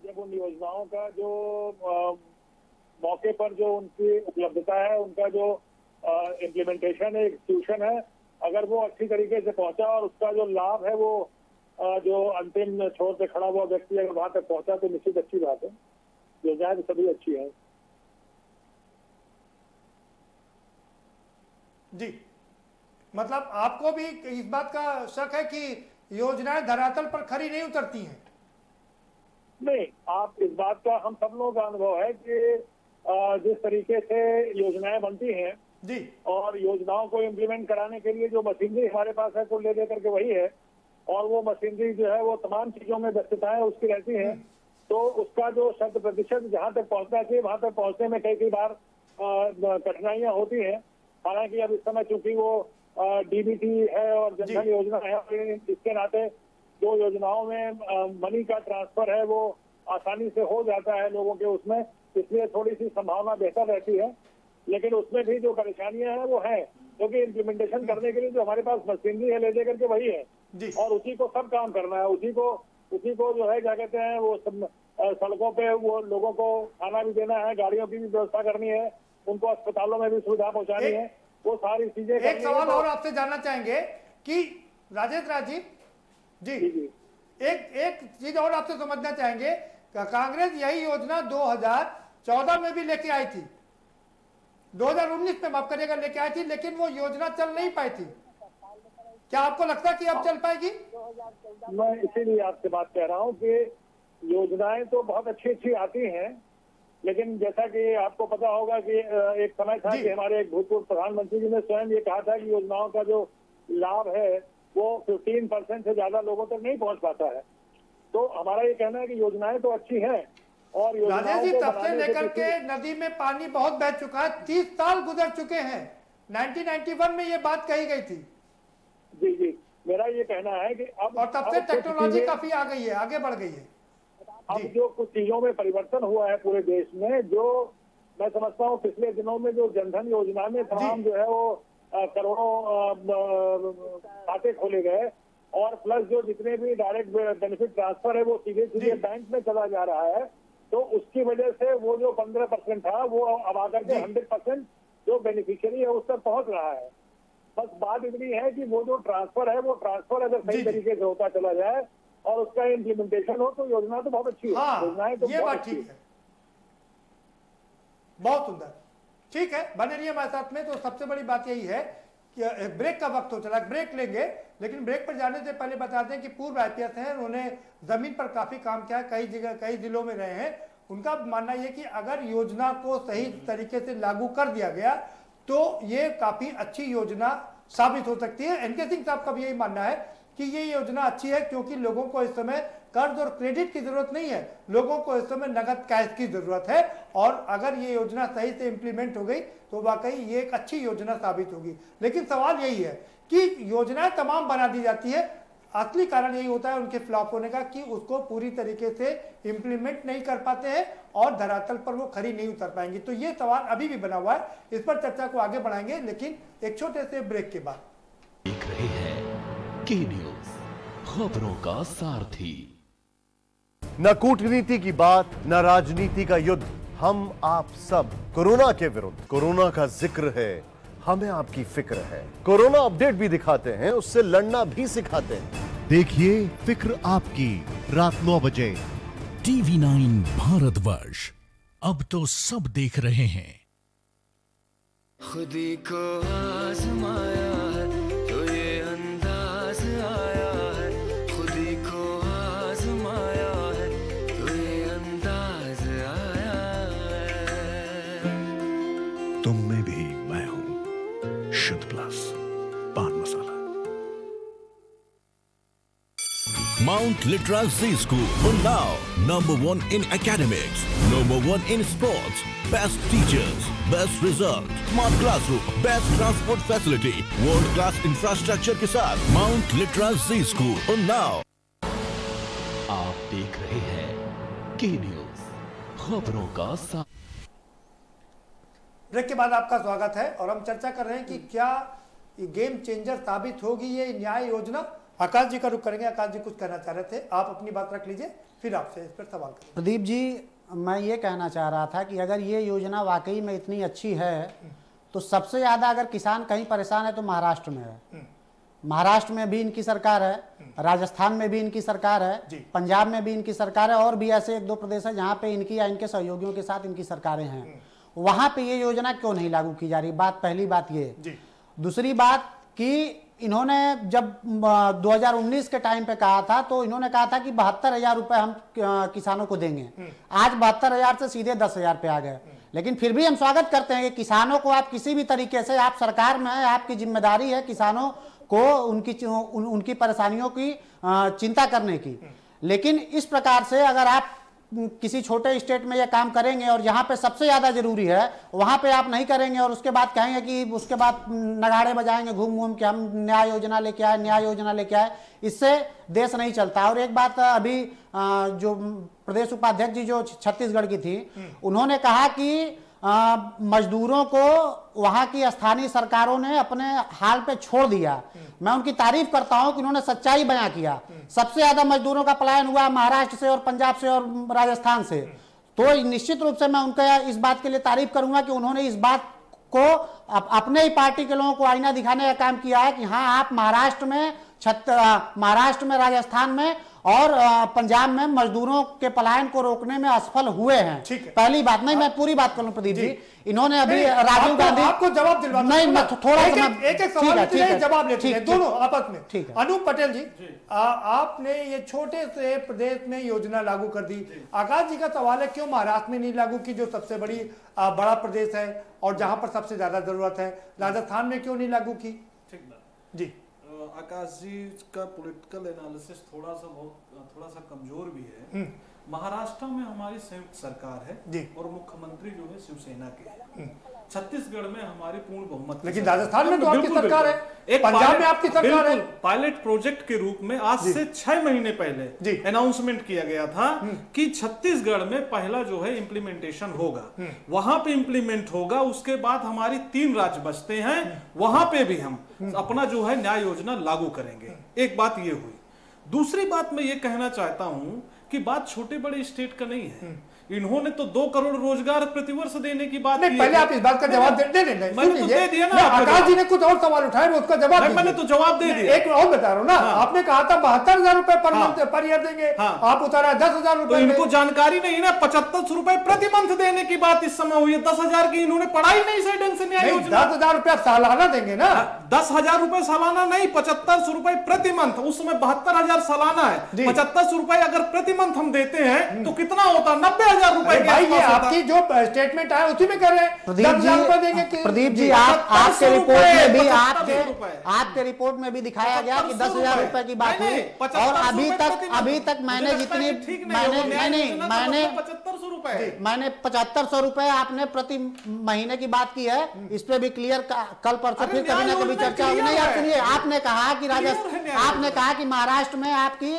जब उन योजनाओं का जो मौके पर जो उनकी उपलब्धता है, उनका जो इम्प्लीमेंटेशन है, एग्जीक्यूशन है, अगर वो अच्छी तरीके से पहुंचा और उसका जो लाभ है वो जो अंतिम छोर पे खड़ा हुआ व्यक्ति अगर वहां तक पहुंचा तो निश्चित अच्छी बात है। योजनाएं तो सभी अच्छी है जी। मतलब आपको भी इस बात का शक है कि योजनाएं धरातल पर खरी नहीं उतरती हैं? नहीं, आप इस बात का हम सब लोगों का अनुभव है कि जिस तरीके से योजनाएं बनती हैं जी, और योजनाओं को इम्प्लीमेंट कराने के लिए जो मशीनरी हमारे पास है कुल ले करके वही है, और वो मशीनरी जो है वो तमाम चीजों में व्यस्तताएं उसकी रहती हैं, तो उसका जो 100% जहां तक पहुंचना चाहिए वहां तक पहुंचने में कई बार कठिनाइयां होती हैं। हालांकि अब इस समय चूंकि वो DBT है और जनधन योजना है, इसके नाते जो योजनाओं में मनी का ट्रांसफर है वो आसानी से हो जाता है लोगों के उसमें, इसलिए थोड़ी सी संभावना बेहतर रहती है। लेकिन उसमें भी जो परेशानियां हैं वो हैं, क्योंकि इम्प्लीमेंटेशन करने के लिए जो हमारे पास मशीनरी है ले दे करके वही है और उसी को सब काम करना है, उसी को जो है क्या कहते हैं वो सड़कों पे वो लोगों को खाना भी देना है, गाड़ियों की भी व्यवस्था करनी है, उनको अस्पतालों में भी सुविधा पहुंचानी है, वो सारी चीजें। एक सवाल और आपसे जानना चाहेंगे कि राजेश राज जी, एक चीज और आपसे समझना चाहेंगे, कांग्रेस यही योजना 2014 में भी लेके आई थी, 2019 में माफ करिएगा लेके आई थी, लेकिन वो योजना चल नहीं पाई थी। क्या आपको लगता है कि अब चल पाएगी? मैं इसीलिए आपसे बात कह रहा हूँ कि योजनाएं तो बहुत अच्छी आती हैं, लेकिन जैसा कि आपको पता होगा कि एक समय था कि हमारे एक भूतपूर्व प्रधानमंत्री जी ने स्वयं ये कहा था कि योजनाओं का जो लाभ है वो 15% से ज्यादा लोगों तक नहीं पहुंच पाता है। तो हमारा ये कहना है कि योजनाएं तो अच्छी हैं और राजेश जी, तब से लेकर के नदी में पानी बहुत बह चुका है, 30 साल गुजर चुके हैं, 1991 में ये बात कही गई थी। जी, मेरा ये कहना है कि अब और तब से टेक्नोलॉजी काफी आ गई है, आगे बढ़ गई है। अब जो कुछ चीजों में परिवर्तन हुआ है पूरे देश में, जो मैं समझता हूँ पिछले दिनों में जो जनधन योजना में तमाम जो है वो करोड़ों खाते खोले गए और प्लस जो जितने भी डायरेक्ट बेनिफिट ट्रांसफर है वो सीधे बैंक में चला जा रहा है, तो उसकी वजह से वो जो 15% था वो अब आकर के 100% जो बेनिफिशियरी है उस तक पहुंच रहा है। बस बात इतनी है कि वो जो ट्रांसफर है वो ट्रांसफर अगर सही तरीके से होता चला जाए और उसका इम्प्लीमेंटेशन हो तो योजना तो बहुत अच्छी है। योजनाएं तो ये बात ठीक है, बहुत सुंदर। ठीक है, बने रहिए हमारे साथ में। तो सबसे बड़ी बात यही है कि ब्रेक का वक्त हो चला, ब्रेक लेंगे, लेकिन ब्रेक पर जाने से पहले बता दें कि पूर्व IPS हैं, उन्होंने जमीन पर काफी काम किया है, कई जगह कई जिलों में रहे हैं। उनका मानना यह कि अगर योजना को सही तरीके से लागू कर दिया गया तो ये काफी अच्छी योजना साबित हो सकती है। NK सिंह साहब का भी यही मानना है कि ये योजना अच्छी है, क्योंकि लोगों को इस समय कर्ज और क्रेडिट की जरूरत नहीं है, लोगों को इस समय नगद कैश की जरूरत है। और अगर ये योजना सही से इंप्लीमेंट हो गई तो वाकई ये एक अच्छी योजना साबित होगी। लेकिन सवाल यही है कि योजनाएं तमाम बना दी जाती है, असली कारण यही होता है उनके फ्लॉप होने का कि उसको पूरी तरीके से इंप्लीमेंट नहीं कर पाते हैं और धरातल पर वो खरी नहीं उतर पाएंगी। तो ये सवाल अभी भी बना हुआ है, इस पर चर्चा को आगे बढ़ाएंगे, लेकिन एक छोटे से ब्रेक के बाद। देख रहे हैं के न्यूज, खबरों का सारथी। न कूटनीति की बात, न राजनीति का युद्ध, हम आप सब कोरोना के विरुद्ध। कोरोना का जिक्र है, हमें आपकी फिक्र है। कोरोना अपडेट भी दिखाते हैं, उससे लड़ना भी सिखाते हैं। देखिए फिक्र आपकी, रात 9 बजे TV9 भारतवर्ष, अब तो सब देख रहे हैं। खुदी को आजमाया है तो ये अंदाज आया है, खुदी को आजमाया है तो ये अंदाज आया है। तुम में भी मैं हूं, शुद्ध प्लस पान मसाला। Mount Litra Z School, Unnao, #1 in academics, #1 in sports, best teachers, best result, smart classroom, best transport facility, world class infrastructure के साथ Mount Litra Z School, Unnao। आप देख रहे हैं के न्यूज, खबरों का साथ। ब्रेक के बाद आपका स्वागत है और हम चर्चा कर रहे हैं कि क्या ये गेम चेंजर साबित होगी ये न्याय योजना। आकाश जी का रुख करेंगे। आकाश जी कुछ कहना चाह रहे थे, आप अपनी बात रख लीजिए, फिर आपसे इस पर सवाल करेंगे। प्रदीप जी, मैं ये कहना चाह रहा था कि अगर ये योजना वाकई में इतनी अच्छी है तो सबसे ज़्यादा अगर किसान कहीं परेशान है तो महाराष्ट्र में है। महाराष्ट्र में भी इनकी सरकार है, राजस्थान में भी इनकी सरकार है, पंजाब में भी इनकी सरकार है, और भी ऐसे 1-2 प्रदेश है जहाँ पे इनकी या इनके सहयोगियों के साथ इनकी सरकारें हैं। वहाँ पे ये योजना क्यों नहीं लागू की जा रही? बात पहली बात ये। दूसरी बात कि इन्होंने जब 2019 के टाइम पे कहा था तो इन्होंने कहा था कि 72,000 रुपए हम किसानों को देंगे। आज 72,000 से सीधे 10,000 पे आ गए। लेकिन फिर भी हम स्वागत करते हैं कि किसानों को आप किसी भी तरीके से, आप सरकार में है, आपकी जिम्मेदारी है किसानों को उनकी परेशानियों की चिंता करने की। लेकिन इस प्रकार से अगर आप किसी छोटे स्टेट में ये काम करेंगे और जहां पे सबसे ज्यादा जरूरी है वहां पे आप नहीं करेंगे और उसके बाद कहेंगे कि उसके बाद नगाड़े बजाएंगे घूम घूम के हम न्याय योजना लेके आए, न्याय योजना लेके आए, इससे देश नहीं चलता। और एक बात अभी जो प्रदेश उपाध्यक्ष जी जो छत्तीसगढ़ की थी, उन्होंने कहा कि मजदूरों को वहां की स्थानीय सरकारों ने अपने हाल पे छोड़ दिया। मैं उनकी तारीफ करता हूं कि उन्होंने सच्चाई बयां किया। सबसे ज्यादा मजदूरों का पलायन हुआ महाराष्ट्र से और पंजाब से और राजस्थान से। तो निश्चित रूप से मैं उनका इस बात के लिए तारीफ करूंगा कि उन्होंने इस बात को अपने ही पार्टी के लोगों को आईना दिखाने का काम किया है कि हाँ, आप महाराष्ट्र में, राजस्थान में और पंजाब में मजदूरों के पलायन को रोकने में असफल हुए हैं। पहली बात। नहीं, मैं पूरी बात करूं प्रदीप जी। इन्होंने अभी राजीव गांधी आपको जवाब दिलवा नहीं, मैं थोड़ा एक सवाल जवाब लेते हैं दोनों आपस में। ठीक है। अनूप पटेल जी, आपने ये छोटे से प्रदेश में योजना लागू कर दी। आकाश जी का सवाल है क्यों महाराष्ट्र में नहीं लागू की, जो सबसे बड़ा प्रदेश है और जहां पर सबसे ज्यादा जरूरत है? राजस्थान में क्यों नहीं लागू की? जी आकाश जी का पॉलिटिकल एनालिसिस थोड़ा सा कमजोर भी है। महाराष्ट्र में हमारी संयुक्त सरकार है और मुख्यमंत्री जो है शिवसेना के। छत्तीसगढ़ में हमारी पूर्ण बहुमत, लेकिन राजस्थान में तो आपकी सरकार है, पंजाब में आपकी सरकार है। पायलट प्रोजेक्ट के रूप में आज से 6 महीने पहले अनाउंसमेंट किया गया था कि छत्तीसगढ़ में पहला जो है इम्प्लीमेंटेशन होगा, वहां पे इम्प्लीमेंट होगा। उसके बाद हमारी 3 राज्य बचते हैं, वहां पे भी हम अपना जो है न्याय योजना लागू करेंगे। एक बात ये हुई। दूसरी बात मैं ये कहना चाहता हूं कि बात छोटे बड़े स्टेट का नहीं है। इन्होंने तो 2 करोड़ रोजगार प्रतिवर्ष देने की बात नहीं, पहले आप इस बात का जवाब दे मैंने तो दे दिया ना। आकाश जी ने कुछ और सवाल उठाए, उसका जवाब मैंने तो जवाब दे दिया। एक और बता रहा हूँ ना, आपने कहा था 72,000 रुपए पर मंथ पर ईयर देंगे, आप उतारा 10,000 रुपए। इनको जानकारी नहीं ना, 7500 रुपए प्रति मंथ देने की बात इस समय हुई है। 10,000 की इन्होंने पढ़ाई नहीं सही ढंग से न्याय योजना। 10,000 रुपए सालाना देंगे ना? 10,000 रुपए सालाना नहीं, 7500 रुपए प्रति मंथ। उस समय 72,000 सालाना है। 7500 रुपए अगर प्रति मंथ हम देते हैं तो कितना होता? 90,000 15,000 रुपए के भाई ये आसपास होता। आपकी जो स्टेटमेंट आया उसी में कर रहे हैं। प्रदीप 10,000 रुपए देंगे कि- प्रदीप जी, 75 आपके रिपोर्ट में भी 75 रुपए। आपके रिपोर्ट में भी दिखाया गया कि 75 10,000 रुपए की बात नहीं, हुई, 75 और अभी रुपए तक मुझे मैंने लगता जितनी है कि ठीक नहीं है, वो न्याय योजना का मैंने मतलब 7500 रुपए। मैंने 7500 रुपए आपने प्रति महीने की बात की है, इस पे भी क्लियर कल परसों अरे फिर कभी ना न्याय कभी योजना चर्चा होगी। नहीं, clear आप है। सुनिए, आपने कहा कि Clear है न्याय आपने कहा कि महाराष्ट्र में आपकी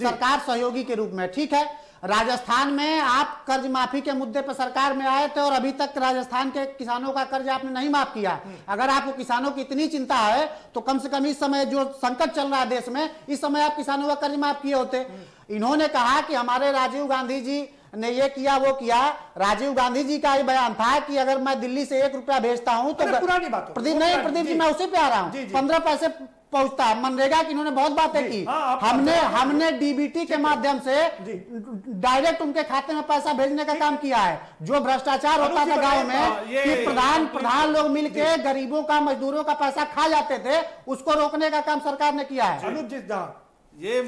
सरकार सहयोगी के रूप में, ठीक है। राजस्थान में आप कर्ज माफी के मुद्दे पर सरकार में आए थे और अभी तक राजस्थान के किसानों का कर्ज आपने नहीं माफ किया। अगर आपको किसानों की इतनी चिंता है तो कम से कम इस समय जो संकट चल रहा है देश में, इस समय आप किसानों का कर्ज माफ किए होते। इन्होंने कहा कि हमारे राजीव गांधी जी ने ये किया वो किया। राजीव गांधी जी का ये बयान था कि अगर मैं दिल्ली से 1 रुपया भेजता हूं तो अरे पुरानी बात हो। प्रदीप नहीं, प्रदीप जी मैं उसी पे आ रहा हूँ, 15 पैसे पहुंचता है। मनरेगा की इन्होंने बहुत बातें की। हाँ, हमने डीबीटी के माध्यम से डायरेक्ट उनके खाते में पैसा भेजने का काम किया है। जो भ्रष्टाचार होता था गांव में कि प्रधान लोग मिलके गरीबों का, मजदूरों का पैसा खा जाते थे, उसको रोकने का काम सरकार ने किया है। ये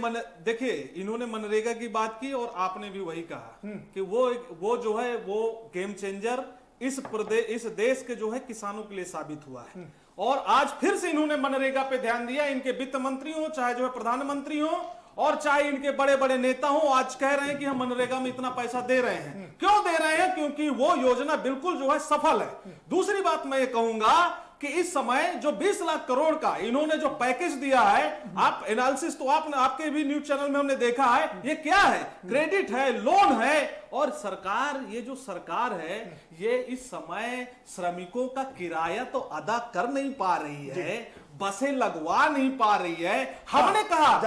देखिए, इन्होंने मनरेगा की बात की और आपने भी वही कहा कि वो जो है वो गेम चेंजर इस देश के जो है किसानों के लिए साबित हुआ है। और आज फिर से इन्होंने मनरेगा पे ध्यान दिया। इनके वित्त मंत्री हो, चाहे जो है प्रधानमंत्री हो, और चाहे इनके बड़े बड़े नेता हो, आज कह रहे हैं कि हम मनरेगा में इतना पैसा दे रहे हैं। क्यों दे रहे हैं? क्योंकि वो योजना बिल्कुल जो है सफल है। दूसरी बात मैं ये कहूंगा कि इस समय जो 20 लाख करोड़ का इन्होंने जो पैकेज दिया है, आप एनालिसिस तो आपके भी न्यूज चैनल में हमने देखा है, ये क्या है? क्रेडिट है, लोन है। और सरकार, ये जो सरकार है, ये इस समय श्रमिकों का किराया तो अदा कर नहीं पा रही है, बसें लगवा नहीं पा रही है। हमने कहा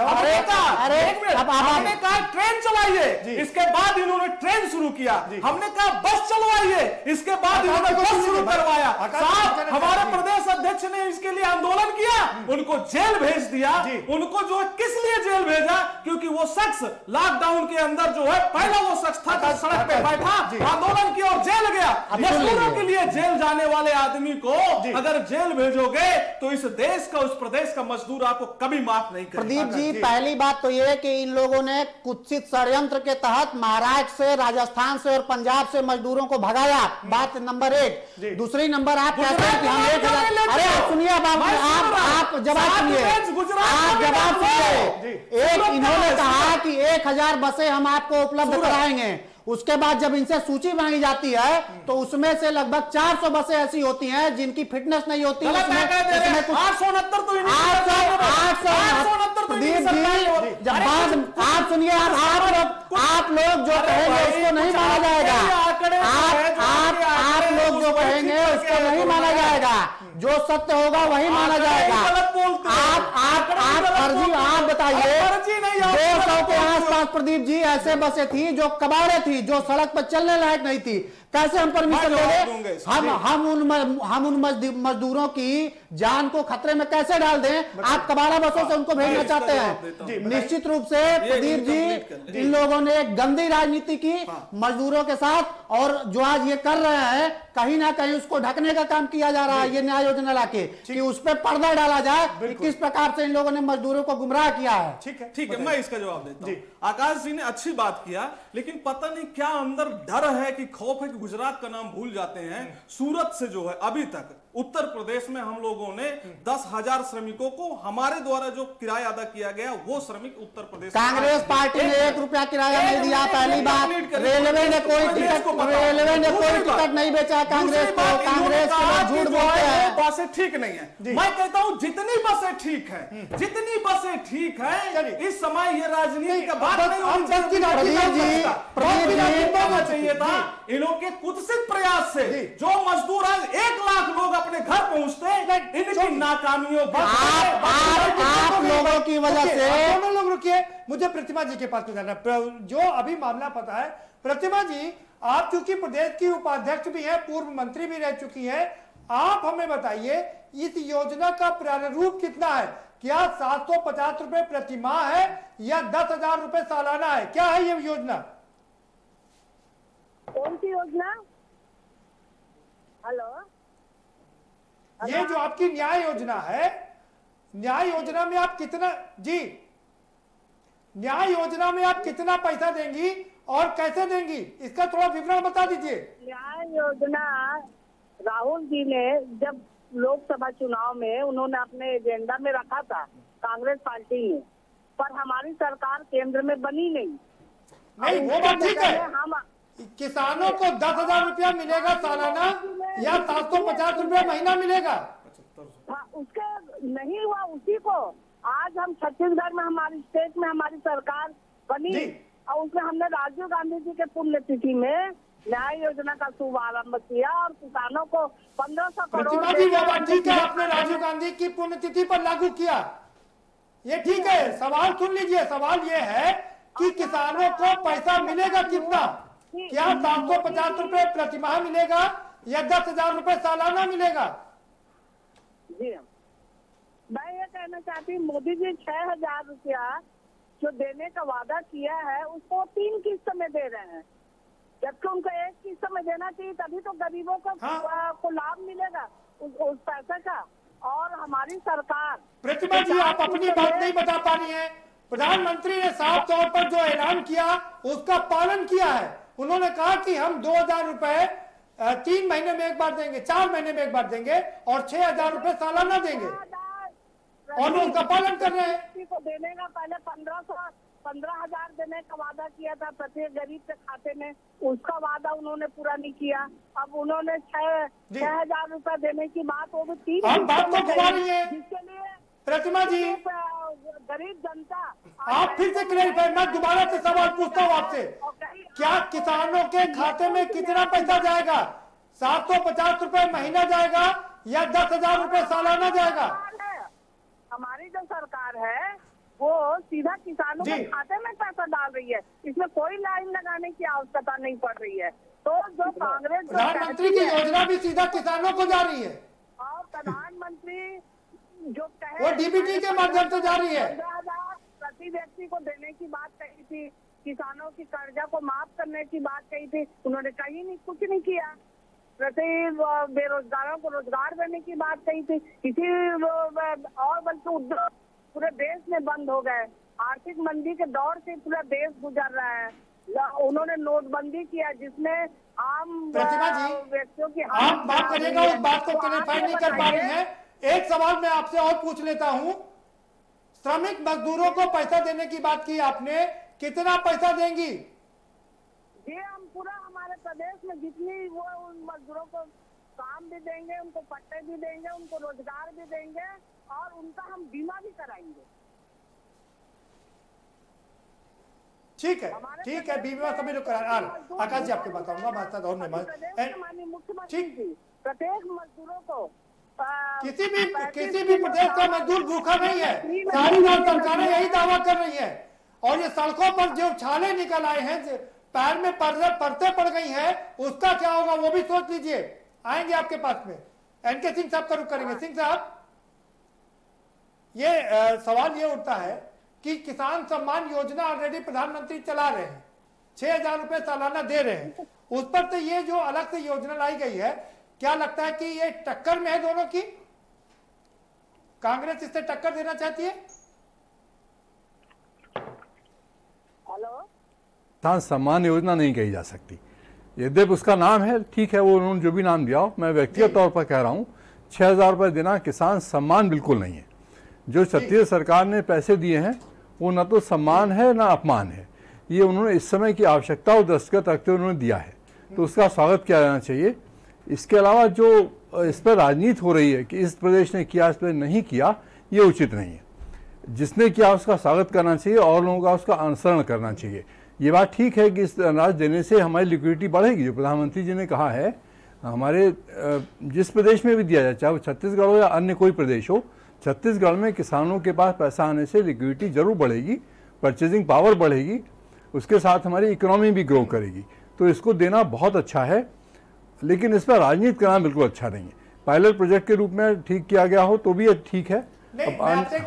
ट्रेन चलाइए, इसके बाद इन्होंने ट्रेन शुरू किया। हमने कहा बस चलवाइए, इसके बाद इन्होंने बस शुरू करवाया। साहब, हमारे प्रदेश अध्यक्ष ने इसके लिए आंदोलन किया, उनको जेल भेज दिया। उनको जो है किस लिए जेल भेजा? क्योंकि वो शख्स लॉकडाउन के अंदर जो है पहला वो शख्स था जो सड़क पे बैठा, आंदोलन किया और जेल गया। मजदूरों के लिए जेल जाने वाले आदमी को अगर जेल भेजोगे तो इस देश का, उस प्रदेश का मजदूर आपको कभी माफ नहीं करेगा। प्रदीप जी, पहली बात तो यह है कि इन लोगों ने कुत्सित षड्यंत्र के तहत महाराष्ट्र से, राजस्थान से और पंजाब से मजदूरों को भगाया। बात नंबर 1। दूसरी नंबर, आप कहते हैं कि हम 1,000, अरे सुनिए, आप जवाब सुनिए, आप जवाब सुनिए। एक, इन्होंने कहा कि 1,000 बसें हम आपको उपलब्ध कराएंगे। उसके बाद जब इनसे सूची मांगी जाती है तो उसमें से लगभग 400 बसें ऐसी होती हैं जिनकी फिटनेस नहीं होती। आप सुनिए, आप लोग जो कहेंगे उसको नहीं माना जाएगा। आप लोग जो कहेंगे उसको नहीं माना जाएगा। जो सत्य होगा वही माना जाएगा। आप बताइए, 200 के आसपास प्रदीप जी ऐसे बसें थी जो कबाड़े थी, जो सड़क पर चलने लायक नहीं थी। कैसे हम परमिशन दे? हम उन मजदूरों की जान को खतरे में कैसे डाल दें? आप कबाड़ा बसों से उनको भेजना चाहते हैं। निश्चित रूप से प्रदीप जी, इन लोगों ने एक गंदी राजनीति की मजदूरों के साथ, और जो आज ये कर रहे हैं कहीं ना कहीं उसको ढकने का काम किया जा रहा है। ये न्याय योजना लाके कि उस पर पर्दा डाला जाए कि किस प्रकार से इन लोगों ने मजदूरों को गुमराह किया है। ठीक है, मैं इसका जवाब देता हूं। आकाश जी ने अच्छी बात किया, लेकिन पता नहीं क्या अंदर डर है कि खौफ है कि गुजरात का नाम भूल जाते हैं। सूरत से जो है अभी तक उत्तर प्रदेश में हम लोगों ने 10,000 श्रमिकों को हमारे द्वारा जो किराया अदा किया गया, वो श्रमिक उत्तर प्रदेश, कांग्रेस पार्टी ने 1 रुपया किराया नहीं दिया। पहली बात, रेलवे ने कोई टिकट नहीं बेचा कांग्रेस को। कांग्रेस के लोग झूठ बोलते हैं। बसें ठीक नहीं है। मैं कहता हूं जितनी बसें ठीक है, जितनी बसें ठीक है, इस समय ये राजनीति का बात नहीं होनी चाहिए था। इन्हों के कुत्सित प्रयास से जो मजदूर आज 1 लाख लोग अपने घर पहुंचते, इनकी नाकामियों आप लोगों की वजह से। दोनों लोग रुकिए, मुझे प्रतिमा जी के पास में जाना। जो अभी मामला पता है, प्रतिमा जी, आप चूंकि प्रदेश की उपाध्यक्ष भी हैं, पूर्व मंत्री भी रह चुकी हैं, आप हमें बताइए इस योजना का प्रारूप कितना है? क्या 750 रुपए प्रति माह है या 10,000 रुपए सालाना है? क्या है ये योजना? कौन सी योजना? हेलो, ये जो आपकी न्याय योजना है, न्याय योजना में आप कितना, जी, न्याय योजना में आप कितना पैसा देंगी और कैसे देंगी, इसका थोड़ा विवरण बता दीजिए। न्याय योजना राहुल जी ने जब लोकसभा चुनाव में उन्होंने अपने एजेंडा में रखा था कांग्रेस पार्टी ने, पर हमारी सरकार केंद्र में बनी नहीं। वो बात ठीक है, किसानों को 10,000 रुपया मिलेगा सालाना या 750 रुपया महीना मिलेगा। उसके नहीं हुआ, उसी को आज हम छत्तीसगढ़ में हमारी स्टेट में हमारी सरकार बनी और उसमें हमने राजीव गांधी जी के पुण्यतिथि में न्याय योजना का शुभारंभ किया और किसानों को 1500 करोड़। वो बात ठीक है, आपने राजीव गांधी की पुण्यतिथि पर लागू किया, ये ठीक है। सवाल सुन लीजिए, सवाल ये है कि किसानों को पैसा मिलेगा कितना, क्या 750 रुपए प्रतिमाह मिलेगा या 10,000 रुपए सालाना मिलेगा? जी मैं ये कहना चाहती हूँ, मोदी जी 6,000 रुपया जो देने का वादा किया है उसको 3 किस्त में दे रहे हैं, जबकि उनको 1 किस्त में देना चाहिए, तभी तो गरीबों को लाभ मिलेगा उस पैसे का। और हमारी सरकार प्रतिमा जी, आप अपनी बात नहीं बता पा रही हैं। प्रधानमंत्री ने साफ तौर पर जो ऐलान किया उसका पालन किया है। उन्होंने कहा कि हम 2,000 रुपए 3 महीने में एक बार देंगे, 4 महीने में एक बार देंगे और 6,000 रुपए सालाना देंगे, और वो उसका पालन कर रहे हैं। को देने का पहले 15,000 देने का वादा किया था प्रत्येक गरीब के खाते में, उसका वादा उन्होंने पूरा नहीं किया। अब उन्होंने 6,000 रुपए देने की बात, वो भी 3 आप बात तो घुमा रही है जिसके लिए प्रतिमा जी। गरीब जनता, आप फिर से क्लैरिफाई, मैं दोबारा से सवाल पूछता हूँ आपसे, क्या किसानों के खाते में कितना पैसा जाएगा? 750 रुपए महीना जाएगा या 10,000 रुपए सालाना जाएगा? हमारी जो सरकार है वो सीधा किसानों के खाते में पैसा डाल रही है, इसमें कोई लाइन लगाने की आवश्यकता नहीं पड़ रही है। तो जो कांग्रेस प्रधानमंत्री की योजना भी सीधा किसानों को जा रही है, और प्रधानमंत्री जो वो डीबीटी के माध्यम से जा रही है। 15,000 प्रति व्यक्ति को देने की बात कही थी, किसानों की कर्जा को माफ करने की बात कही थी, उन्होंने कहीं नहीं, कुछ नहीं किया। प्रति बेरोजगारों को रोजगार देने की बात कही थी, किसी और बल्कि उद्योग पूरे देश में बंद हो गए। आर्थिक मंदी के दौर से पूरा देश गुजर रहा है। उन्होंने नोटबंदी किया जिसमें आम व्यक्तियों की आप बात करिएगा, उस बात को क्लैरिफाई नहीं कर पा रही हैं। एक सवाल मैं आपसे और पूछ लेता हूं, श्रमिक मजदूरों को पैसा देने की बात की आपने, कितना पैसा देंगी? ये हम पूरा हमारे प्रदेश में जितनी वो उन मजदूरों को काम भी देंगे, उनको पट्टे भी देंगे, उनको रोजगार भी देंगे और उनका हम बीमा भी कराएंगे। ठीक है, ठीक है, बीमा सभी लोग करा। आकाश जी आपके बताऊंगा माननीय मुख्यमंत्री जी प्रत्येक मजदूरों को किसी भी प्रदेश का मजदूर भूखा नहीं है। सारी बात सरकारें यही दावा कर रही है, और ये सड़कों पर जो छाले निकल आए हैं, पैर में परतें पड़ गई हैं, उसका क्या होगा वो भी सोच लीजिए। आएंगे आपके पास में, एनके सिंह साहब का रुख करेंगे। सिंह साहब, ये सवाल ये उठता है कि किसान सम्मान योजना ऑलरेडी प्रधानमंत्री चला रहे हैं, 6,000 रुपए सालाना दे रहे हैं, उस पर तो ये जो अलग से योजना लाई गई है, क्या लगता है कि ये टक्कर में है दोनों की? कांग्रेस इससे टक्कर देना चाहती है? हेलो, किसान सम्मान योजना नहीं कही जा सकती, यद्यपि उसका नाम है, ठीक है, वो उन्होंने जो भी नाम दिया हो, मैं व्यक्तिगत तौर पर कह रहा हूँ 6,000 रुपये देना किसान सम्मान बिल्कुल नहीं है। जो छत्तीसगढ़ सरकार ने पैसे दिए हैं वो न तो सम्मान है ना अपमान है, ये उन्होंने इस समय की आवश्यकता और दस्तखत रखते हुए उन्होंने दिया है, तो उसका स्वागत किया जाना चाहिए। इसके अलावा जो इस पर राजनीति हो रही है कि इस प्रदेश ने किया, इस पर नहीं किया, ये उचित नहीं है। जिसने किया उसका स्वागत करना चाहिए और लोगों का उसका अनुसरण करना चाहिए। ये बात ठीक है कि इस अनाज देने से हमारी लिक्विडिटी बढ़ेगी, जो प्रधानमंत्री जी ने कहा है। हमारे जिस प्रदेश में भी दिया जाए, चाहे वो छत्तीसगढ़ हो या अन्य कोई प्रदेश हो, छत्तीसगढ़ में किसानों के पास पैसा आने से लिक्विडिटी जरूर बढ़ेगी, परचेजिंग पावर बढ़ेगी, उसके साथ हमारी इकोनॉमी भी ग्रो करेगी। तो इसको देना बहुत अच्छा है, लेकिन इस पर राजनीति करना बिल्कुल अच्छा नहीं है। पायलट प्रोजेक्ट के रूप में ठीक किया गया हो तो भी ठीक है।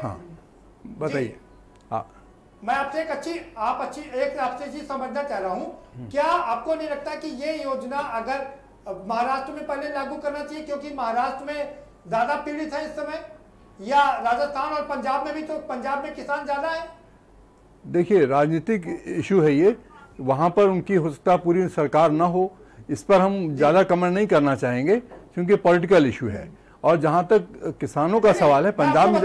हाँ बताइए। मैं आपसे एक आपसे चीज समझना चाह रहा हूँ, क्या आपको नहीं लगता कि ये योजना अगर महाराष्ट्र में पहले लागू करना चाहिए, क्योंकि महाराष्ट्र में ज्यादा पीड़ित है इस समय, या राजस्थान और पंजाब में भी? तो पंजाब में किसान ज्यादा है। देखिए, राजनीतिक इशू है ये, वहाँ पर उनकी हो सकता पूरी सरकार ना हो, इस पर हम ज़्यादा कमेंट नहीं करना चाहेंगे क्योंकि पॉलिटिकल इशू है। और जहां तक किसानों का सवाल है, पंजाब में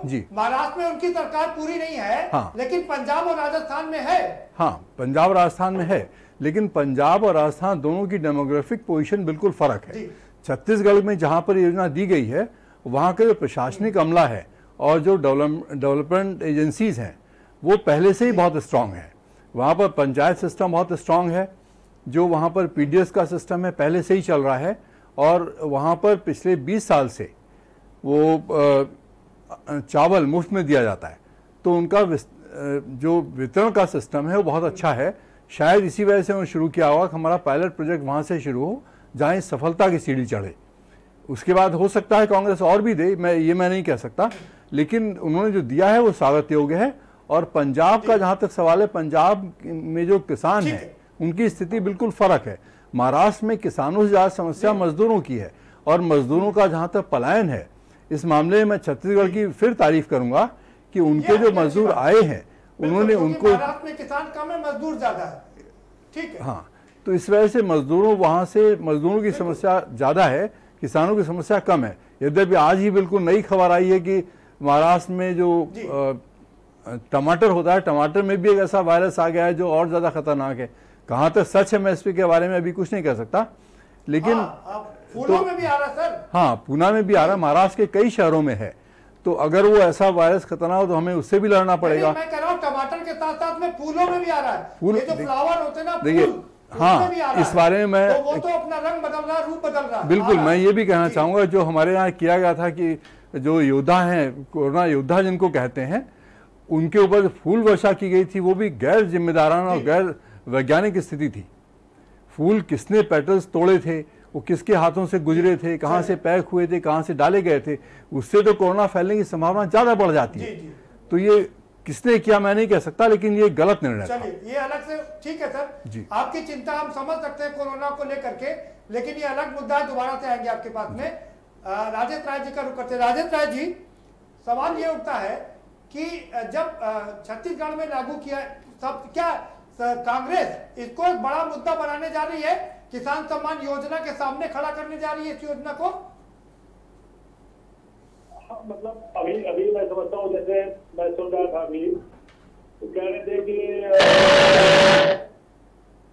जी, महाराष्ट्र में उनकी सरकार पूरी नहीं है, हाँ, लेकिन पंजाब और राजस्थान में है। हाँ, पंजाब और राजस्थान में है, लेकिन पंजाब और राजस्थान दोनों की डेमोग्राफिक पोजीशन बिल्कुल फर्क है। छत्तीसगढ़ में जहां पर योजना दी गई है वहां का जो प्रशासनिक अमला है और जो डेवलपमेंट एजेंसीज हैं वो पहले से ही बहुत स्ट्रांग है। वहां पर पंचायत सिस्टम बहुत स्ट्रांग है, जो वहां पर पीडीएस का सिस्टम है पहले से ही चल रहा है, और वहाँ पर पिछले 20 साल से वो चावल मुफ्त में दिया जाता है। तो उनका जो वितरण का सिस्टम है वो बहुत अच्छा है। शायद इसी वजह से उन्होंने शुरू किया होगा कि हमारा पायलट प्रोजेक्ट वहाँ से शुरू हो जहाँ इस सफलता की सीढ़ी चढ़े। उसके बाद हो सकता है कांग्रेस और भी दे, मैं नहीं कह सकता, लेकिन उन्होंने जो दिया है वो स्वागत योग्य है। और पंजाब का जहाँ तक सवाल है, पंजाब में जो किसान है उनकी स्थिति बिल्कुल फर्क है। महाराष्ट्र में किसानों से ज्यादा समस्या मजदूरों की है, और मजदूरों का जहां तक पलायन है, इस मामले में मैं छत्तीसगढ़ की फिर तारीफ करूंगा कि उनके जो मजदूर आए हैं उन्होंने उनको, महाराष्ट्र में किसान कम है, मजदूर ज्यादा है, ठीक है, हाँ, तो इस वजह से मजदूरों की समस्या ज्यादा है, किसानों की समस्या कम है। यद्यपि आज ही बिल्कुल नई खबर आई है कि महाराष्ट्र में जो टमाटर होता है, टमाटर में भी एक ऐसा वायरस आ गया है जो और ज्यादा खतरनाक है। कहाँ तक सच है मैं इस के बारे में अभी कुछ नहीं कह सकता, लेकिन फूलों में भी आ रहा सर, हाँ, पूना में भी आ रहा, महाराष्ट्र के कई शहरों में है। तो अगर वो ऐसा वायरस खतरनाक हो तो हमें उससे भी लड़ना पड़ेगा। मैं कह रहा हूँ टमाटर के साथ साथ में फूलों में भी आ रहा है। फूल, ये जो फ्लावर होते हैं ना, देखिए, हाँ, इस बारे में मैं तो वो तो अपना रंग बदल रहा, रूप बदल रहा। बिल्कुल, मैं ये भी कहना चाहूंगा, जो हमारे यहाँ किया गया था कि जो योद्धा हैं, कोरोना योद्धा जिनको कहते हैं, उनके ऊपर जो फूल वर्षा की गई थी वो भी गैर जिम्मेदाराना और गैर वैज्ञानिक स्थिति थी। फूल किसने पेटल्स तोड़े थे, वो किसके हाथों से गुजरे थे, कहाँ से पैक हुए थे, कहाँ से डाले गए थे, उससे तो कोरोना फैलने की संभावना ज्यादा बढ़ जाती है। तो ये किसने किया मैं नहीं कह सकता, लेकिन ये गलत निर्णय था। चलिए, ये अलग से ठीक है सर, आपकी चिंता हम समझ सकते हैं कोरोना को लेकर के, लेकिन ये अलग मुद्दा है, दोबारा से आएंगे आपके पास में। राजेश राय जी का रुख करते हैं। राजेश राय जी, सवाल ये उठता है कि जब छत्तीसगढ़ में लागू किया सब, क्या कांग्रेस इसको एक बड़ा मुद्दा बनाने जा रही है, किसान सम्मान योजना के सामने खड़ा करने जा रही है इस योजना को? मतलब अभी मैं समझता हूँ, जैसे मैं सुन रहा था अभी, तो कह रहे थे कि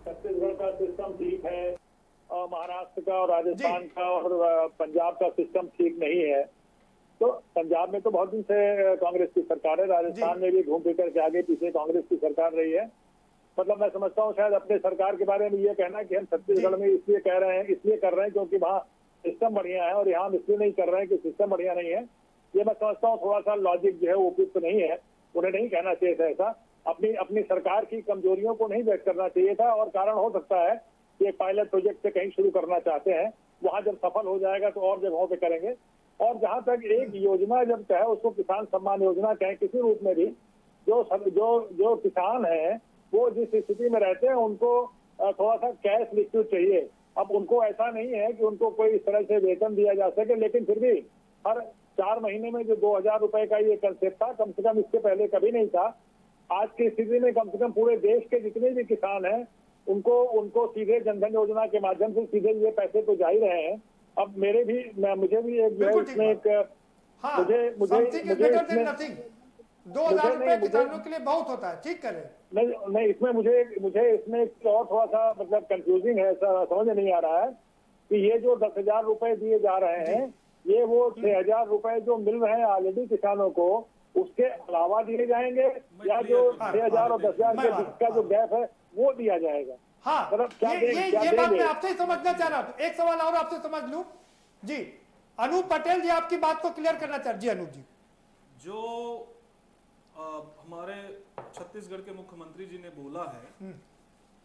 छत्तीसगढ़ का सिस्टम ठीक है और महाराष्ट्र का और राजस्थान का और पंजाब का सिस्टम ठीक नहीं है। तो पंजाब में तो बहुत दिन से कांग्रेस की सरकार है, राजस्थान में भी घूम फिर करके आगे पीछे कांग्रेस की सरकार रही है। मतलब मैं समझता हूँ शायद अपने सरकार के बारे में ये कहना कि हम छत्तीसगढ़ में इसलिए कर रहे हैं क्योंकि वहाँ सिस्टम बढ़िया है, और यहाँ हम इसलिए नहीं कर रहे हैं कि सिस्टम बढ़िया नहीं है। ये मैं समझता हूँ थोड़ा सा लॉजिक जो है वो उपयुक्त नहीं है, उन्हें नहीं कहना चाहिए था ऐसा। अपनी सरकार की कमजोरियों को नहीं व्यक्त करना चाहिए था, और कारण हो सकता है कि एक पायलट प्रोजेक्ट से कहीं शुरू करना चाहते हैं, वहाँ जब सफल हो जाएगा तो और जगहों पे करेंगे। और जहाँ तक एक योजना जब चाहे उसको किसान सम्मान योजना कहें किसी रूप में भी, जो किसान है वो जिस स्थिति में रहते हैं उनको थोड़ा सा कैश लिक्विड चाहिए। अब उनको ऐसा नहीं है कि उनको कोई इस तरह से वेतन दिया जा सके, लेकिन फिर भी हर 4 महीने में जो 2000 रुपए का ये कंसेप्ट था, कम से कम इससे पहले कभी नहीं था। आज की स्थिति में कम से कम पूरे देश के जितने भी किसान हैं उनको सीधे जनधन योजना के माध्यम से सीधे ये पैसे तो जा ही रहे हैं। अब मुझे भी एक जो है इसमें एक मुझे 2000 रुपए किसानों के लिए बहुत होता है, ठीक करें। नहीं, इसमें मुझे इसमें और थोड़ा सा मतलब कंफ्यूजिंग है, ऐसा समझ नहीं आ रहा है कि ये जो 10,000 रुपए दिए जा रहे हैं, ये वो 6,000 रुपए जो मिल रहे हैं ऑलरेडी किसानों को, उसके अलावा दिए जाएंगे, या जो 6,000 और 10,000 के बीच का जो गैप है वो दिया जाएगा? हाँ, ये बात मैं आपसे समझना चाह रहा हूँ। एक सवाल और आपसे समझ लूं जी। अनूप पटेल जी आपकी बात को क्लियर करना चाह रहे। जी अनूप जी, जो हमारे छत्तीसगढ़ के मुख्यमंत्री जी ने बोला है,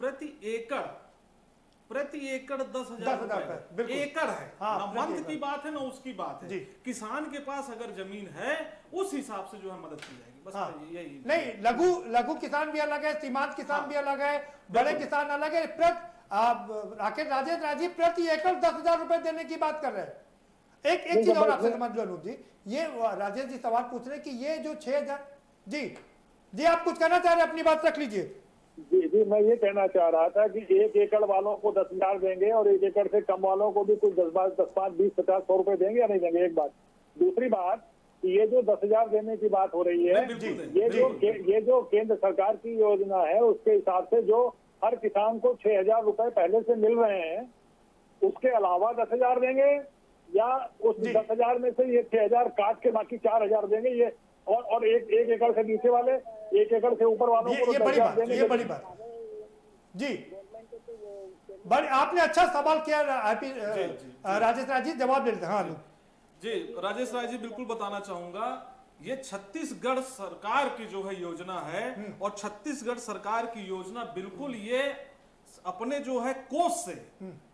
प्रति एकड़ 10,000 रुपए एकड़ है। हाँ, ना मंथ की बात है ना उसकी बात है। किसान के पास अगर जमीन है उस हिसाब से जो है मदद की जाएगी, बस। हाँ, यही नहीं, लघु किसान भी अलग है, सीमांत किसान भी अलग है, बड़े किसान अलग है। राजेश राजी प्रति एकड़ 10,000 रुपए देने की बात कर रहे हैं। एक चीज और आपसे समझ लो अनूप जी, ये राजेश जी सवाल पूछ रहे कि ये जो 6,000, जी आप कुछ कहना चाह रहे हैं, अपनी बात रख लीजिए। जी, मैं ये कहना चाह रहा था कि 1 एकड़ वालों को 10,000 देंगे और 1 एकड़ से कम वालों को भी कुछ 10, 5, 20, 50, 100 रुपए देंगे या नहीं देंगे, एक बात। दूसरी बात, ये जो 10,000 देने की बात हो रही है, ये जो केंद्र सरकार की योजना है उसके हिसाब से जो हर किसान को 6,000 रुपए पहले से मिल रहे हैं, उसके अलावा 10,000 देंगे या उस 10,000 में से ये 6,000 काट के बाकी 4,000 देंगे, ये और एक एकड़ से नीचे वाले, 1 एकड़ से ऊपर वालों को 10,000 देंगे। ये बड़ी बात जी, बड़ी आपने अच्छा सवाल किया राजेश राय जी, जवाब दे देते हैं। हाँ जी, राजेश राय जी, बिल्कुल बताना चाहूंगा, ये छत्तीसगढ़ सरकार की जो है योजना है, और छत्तीसगढ़ सरकार की योजना बिल्कुल ये अपने जो है कोष से,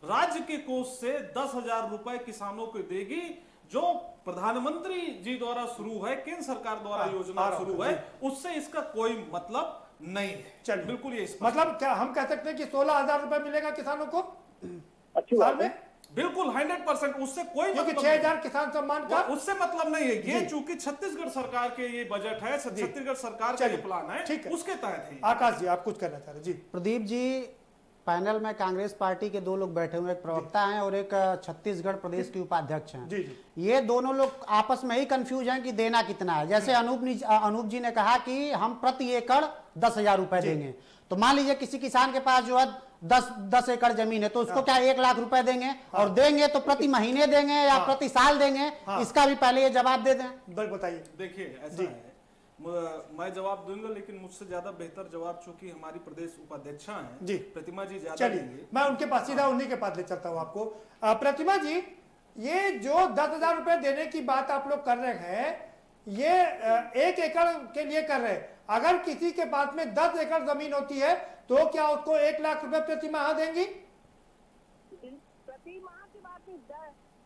राज्य के कोष से 10,000 रुपए किसानों को देगी, जो प्रधानमंत्री जी द्वारा शुरू है, केंद्र सरकार द्वारा योजना शुरू है, उससे इसका कोई मतलब नहीं है। चलिए, बिल्कुल ये मतलब क्या हम कह सकते हैं कि 16,000 रुपए मिलेगा किसानों को अच्छी साल बात है। में? बिल्कुल 100%, उससे कोई क्योंकि मतलब 6,000 किसान सम्मान का उससे मतलब नहीं है। ये चूंकि छत्तीसगढ़ सरकार के ये बजट है, छत्तीसगढ़ सरकार का ये प्लान है, उसके तहत है। आकाश जी, आप कुछ कहना चाह रहे जी? प्रदीप जी, पैनल में कांग्रेस पार्टी के 2 लोग बैठे हुए, एक प्रवक्ता हैं और एक छत्तीसगढ़ प्रदेश के उपाध्यक्ष हैं। जी जी। ये दोनों लोग आपस में ही कंफ्यूज हैं कि देना कितना है। जैसे अनूप जी ने कहा कि हम प्रति एकड़ 10,000 रुपए देंगे, तो मान लीजिए किसी किसान के पास जो है 10 एकड़ जमीन है, तो उसको क्या 1 लाख रुपए देंगे, और देंगे तो प्रति महीने देंगे या प्रति साल देंगे, इसका भी पहले ये जवाब दे दें। बताइए। देखिए, ऐसा है, मैं जवाब दूंगा, लेकिन मुझसे ज्यादा बेहतर जवाब चूंकि हमारी प्रदेश उपाध्यक्षा हैं जी, प्रतिमा जी ज्यादा देंगे। मैं उनके पास सीधा उन्हीं के पास ले चलता हूं आपको। प्रतिमा जी, ये जो 10,000 रुपए देने की बात आप लोग कर रहे हैं, ये 1 एकड़ के लिए कर रहे हैं। अगर किसी के पास में 10 एकड़ जमीन होती है तो क्या उसको 1 लाख रुपए प्रति माह देंगी? प्रति माह की बात नहीं,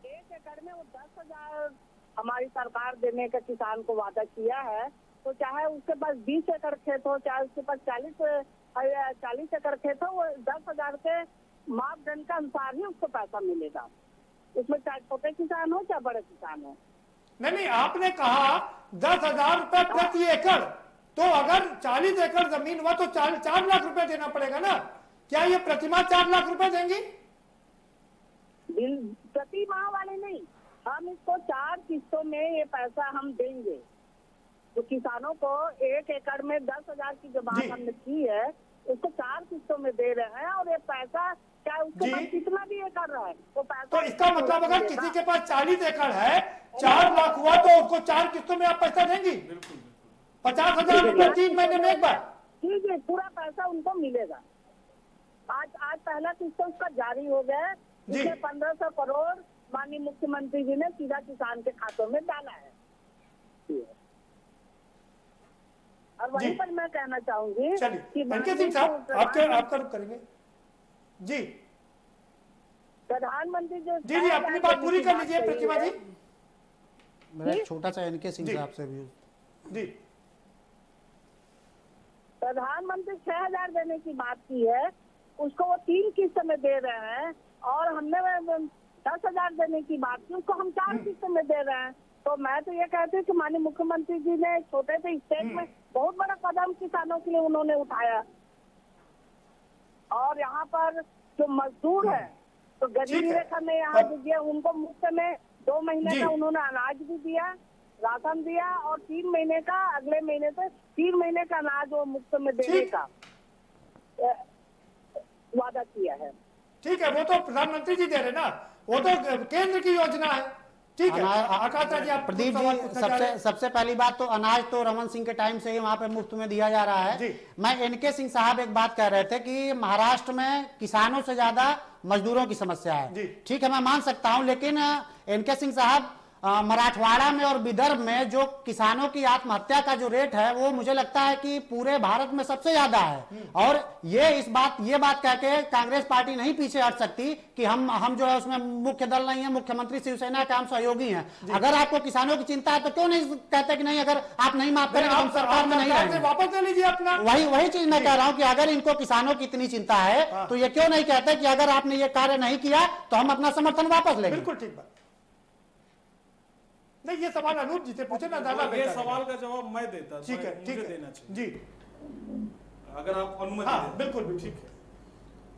1 एकड़ में वो 10,000 हमारी सरकार देने का किसान को वादा किया है, तो चाहे उसके पास 20 एकड़ खेत हो, चाहे उसके पास 40 एकड़ खेत हो, वो 10,000 के मापदंड के अनुसार ही उसको पैसा मिलेगा। उसमें चाहे छोटे किसान हो चाहे बड़े किसान हो। नहीं, आपने कहा 10,000 रुपए प्रति एकड़, तो अगर 40 एकड़ जमीन हुआ तो 4 लाख रुपए देना पड़ेगा ना। क्या ये प्रतिमा 4 लाख रुपए देंगी? प्रति माह वाले नहीं, हम इसको 4 किस्तों में ये पैसा हम देंगे। तो किसानों को 1 एकड़ में 10,000 की जो बात हमने की है, उसको 4 किस्तों में दे रहे हैं, और ये पैसा चाहे उसके पास कितना भी एकड़ रहा है वो पैसा। तो इसका मतलब अगर किसी के पास 40 एकड़ है, 4 लाख हुआ तो उसको 4 किस्तों में आप पैसा देंगी? 50,000 रुपए 3 महीने में एक बार? ठीक है, पूरा पैसा उनको मिलेगा। आज पहला किस्त उसका जारी हो गया, जिसमें 1,500 करोड़ माननीय मुख्यमंत्री जी ने सीधा किसान के खातों में डाला है। और वहीं पर मैं कहना चाहूंगी कि आपका रुख करेंगे जी, प्रधानमंत्री जी अपनी बात पूरी कर लीजिए प्रतिमा जी। मेरा एक छोटा सा इनके सिंह साहब से भी जी। प्रधानमंत्री 6,000 देने की बात की है, उसको वो 3 किस्त में दे रहे हैं, और हमने 10,000 देने की बात की, उसको हम 4 किस्त में दे रहे हैं। तो मैं तो ये कहती हूँ कि माननीय मुख्यमंत्री जी ने छोटे से स्टेट में बहुत बड़ा कदम किसानों के लिए उन्होंने उठाया। और यहाँ पर जो मजदूर है, तो गरीबी रेखा में यहाँ दिया, उनको मुफ्त में 2 महीने का उन्होंने अनाज भी दिया, राशन दिया, और 3 महीने का, अगले महीने से 3 महीने का अनाज वो मुफ्त में देने का वादा किया है। ठीक है, वो तो प्रधानमंत्री जी दे रहे ना, वो तो केंद्र की योजना है। ठीक है, आकाश जी, आप प्रदीप जी, सबसे पहली बात तो अनाज तो रमन सिंह के टाइम से ही वहां पे मुफ्त में दिया जा रहा है। मैं एनके सिंह साहब एक बात कह रहे थे कि महाराष्ट्र में किसानों से ज्यादा मजदूरों की समस्या है। ठीक है, मैं मान सकता हूं, लेकिन एनके सिंह साहब मराठवाड़ा में और विदर्भ में जो किसानों की आत्महत्या का जो रेट है, वो मुझे लगता है कि पूरे भारत में सबसे ज्यादा है। और ये बात कह के कांग्रेस पार्टी नहीं पीछे हट सकती कि हम जो है उसमें मुख्य दल नहीं है, मुख्यमंत्री शिवसेना के हम सहयोगी हैं। अगर आपको किसानों की चिंता है तो क्यों नहीं कहते कि नहीं, अगर आप नहीं माफ करेंगे हम सरकार में नहीं रहेंगे, वापस ले लीजिए अपना। वही चीज मैं कह रहा हूँ कि अगर इनको किसानों की इतनी चिंता है तो ये क्यों नहीं कहते कि अगर आपने ये कार्य नहीं किया तो हम अपना समर्थन वापस लेंगे। बिल्कुल ठीक बात। नहीं, ये सवाल अनूप जी से पूछे ना, ज्यादा ये सवाल का जवाब मैं देता। ठीक है, मुझे देना चाहिए जी। अगर आप अनुमति हाँ, दें। बिल्कुल भी ठीक है।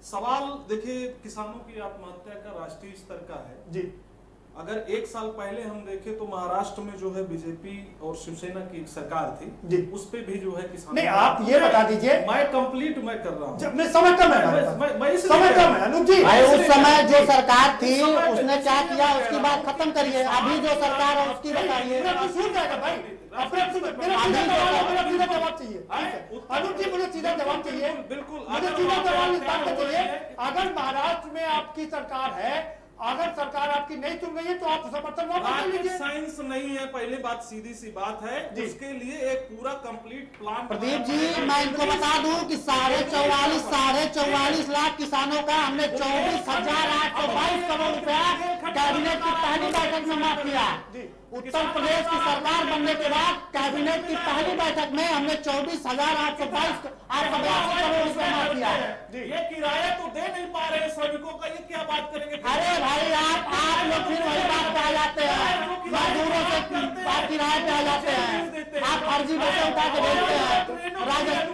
सवाल देखिए, किसानों की आत्महत्या का राष्ट्रीय स्तर का है जी। अगर 1 साल पहले हम देखें तो महाराष्ट्र में जो है बीजेपी और शिवसेना की एक सरकार थी जी, उस पे भी जो है किसान। नहीं, आप ये बता दीजिए। मैं कंप्लीट मैं कर रहा हूँ, समय कम है, समय कम है अनूप जी। भाई उस समय जो सरकार थी उसने क्या किया उसकी बात खत्म करिए, अभी जो सरकार है उसकी बताइए। सुन जाएगा भाई, अपने सीधा जवाब चाहिए। अनूप जी मुझे सीधा जवाब चाहिए, बिल्कुल मुझे सीधा जवाब इस बात का चाहिए। अगर महाराष्ट्र में आपकी सरकार है, अगर सरकार आपकी नहीं चुन रही है तो आप समर्थन वापस ले लीजिए। साइंस नहीं है, पहले बात सीधी सी बात है, उसके लिए एक पूरा कंप्लीट प्लान। प्रदीप जी मैं इनको बता दूं कि 44.5 लाख किसानों का हमने 24,822 करोड़ रुपया कैबिनेट की पहली बैठक में माफ किया। उत्तर प्रदेश की सरकार बनने के बाद कैबिनेट की पहली बैठक में हमने 24,882 करोड़ रुपया माफ किया। ये किराया तो दे नहीं पा रहे श्रमिकों का, ये क्या बात करेंगे? अरे भाई आप लोग फिर वही बात पे आ जाते हैं, मजदूरों से किराए पे आ जाते हैं, आप फर्जी बसें उठा के भेजते हैं,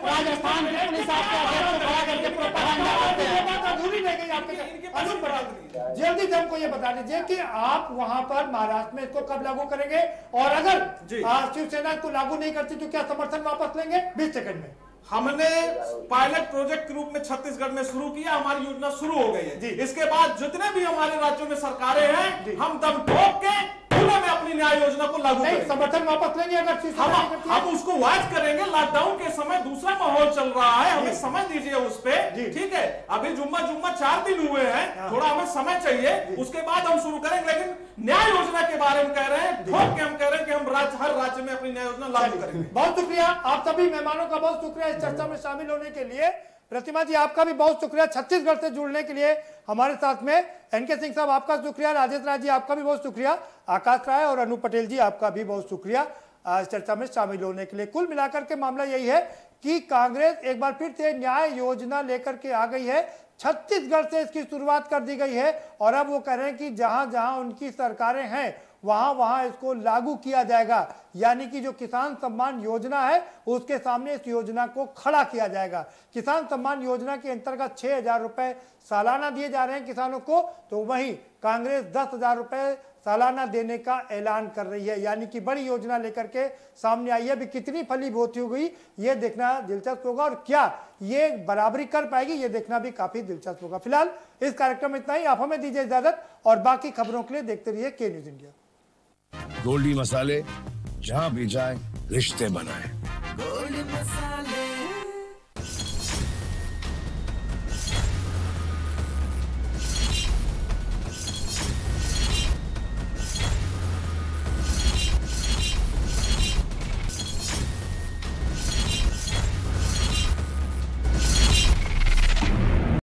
राजस्थान की पुलिस आपके अध्यक्ष को खड़ा करके प्रोपागेंडा करते हैं। अधूरी रह गई आपके। जल्दी से हमको ये बता दीजिए कि आप वहां पर महाराष्ट्र में इसको कब लागू करेंगे, और अगर शिवसेना इसको लागू नहीं करती तो क्या समर्थन वापस लेंगे? 20 सेकंड में। हमने पायलट प्रोजेक्ट के रूप में छत्तीसगढ़ में शुरू किया, हमारी योजना शुरू हो गई है। इसके बाद जितने भी हमारे राज्यों में सरकारें हैं हम दम ठोक के पुणे में अपनी न्याय योजना को लागू करेंगे। समर्थन वापस लेंगे अगर हम उसको वाच करेंगे। लॉकडाउन के समय दूसरा माहौल चल रहा है, हमें समय दीजिए उस पे, ठीक है? अभी जुम्मा 4 दिन हुए हैं, थोड़ा हमें समय चाहिए, उसके बाद हम शुरू करेंगे। लेकिन न्याय योजना के बारे में कह रहे हैं, ठोक के हम कह रहे हैं कि हम हर राज्य में अपनी न्याय योजना लागू करेंगे। बहुत शुक्रिया आप सभी मेहमानों का, बहुत शुक्रिया इस चर्चा में शामिल होने के लिए। प्रतिमा जी आपका भी बहुत शुक्रिया छत्तीसगढ़ से जुड़ने के लिए हमारे साथ में। एनके सिंह साहब आपका शुक्रिया, राजेश राज जी आपका भी बहुत शुक्रिया, आकाश राय और अनूप पटेल जी आपका भी बहुत शुक्रिया इस चर्चा में शामिल होने के लिए। कुल मिलाकर के मामला यही है कि कांग्रेस एक बार फिर से न्याय योजना लेकर के आ गई है। छत्तीसगढ़ से इसकी शुरुआत कर दी गई है और अब वो कह रहे हैं कि जहां जहां उनकी सरकारें हैं वहां वहां इसको लागू किया जाएगा, यानी कि जो किसान सम्मान योजना है उसके सामने इस योजना को खड़ा किया जाएगा। किसान सम्मान योजना के अंतर्गत 6,000 रुपए सालाना दिए जा रहे हैं किसानों को, तो वहीं कांग्रेस 10,000 रुपए सालाना देने का ऐलान कर रही है, यानी कि बड़ी योजना लेकर के सामने आई है। अभी कितनी फलीभूत हो गई ये देखना दिलचस्प होगा, और क्या ये बराबरी कर पाएगी ये देखना भी काफी दिलचस्प होगा। फिलहाल इस कार्यक्रम में इतना ही, आप हमें दीजिए इजाजत और बाकी खबरों के लिए देखते रहिए के न्यूज इंडिया। गोल्डी मसाले जहाँ भी जाए रिश्ते बनाए। गोल्डी मसाले।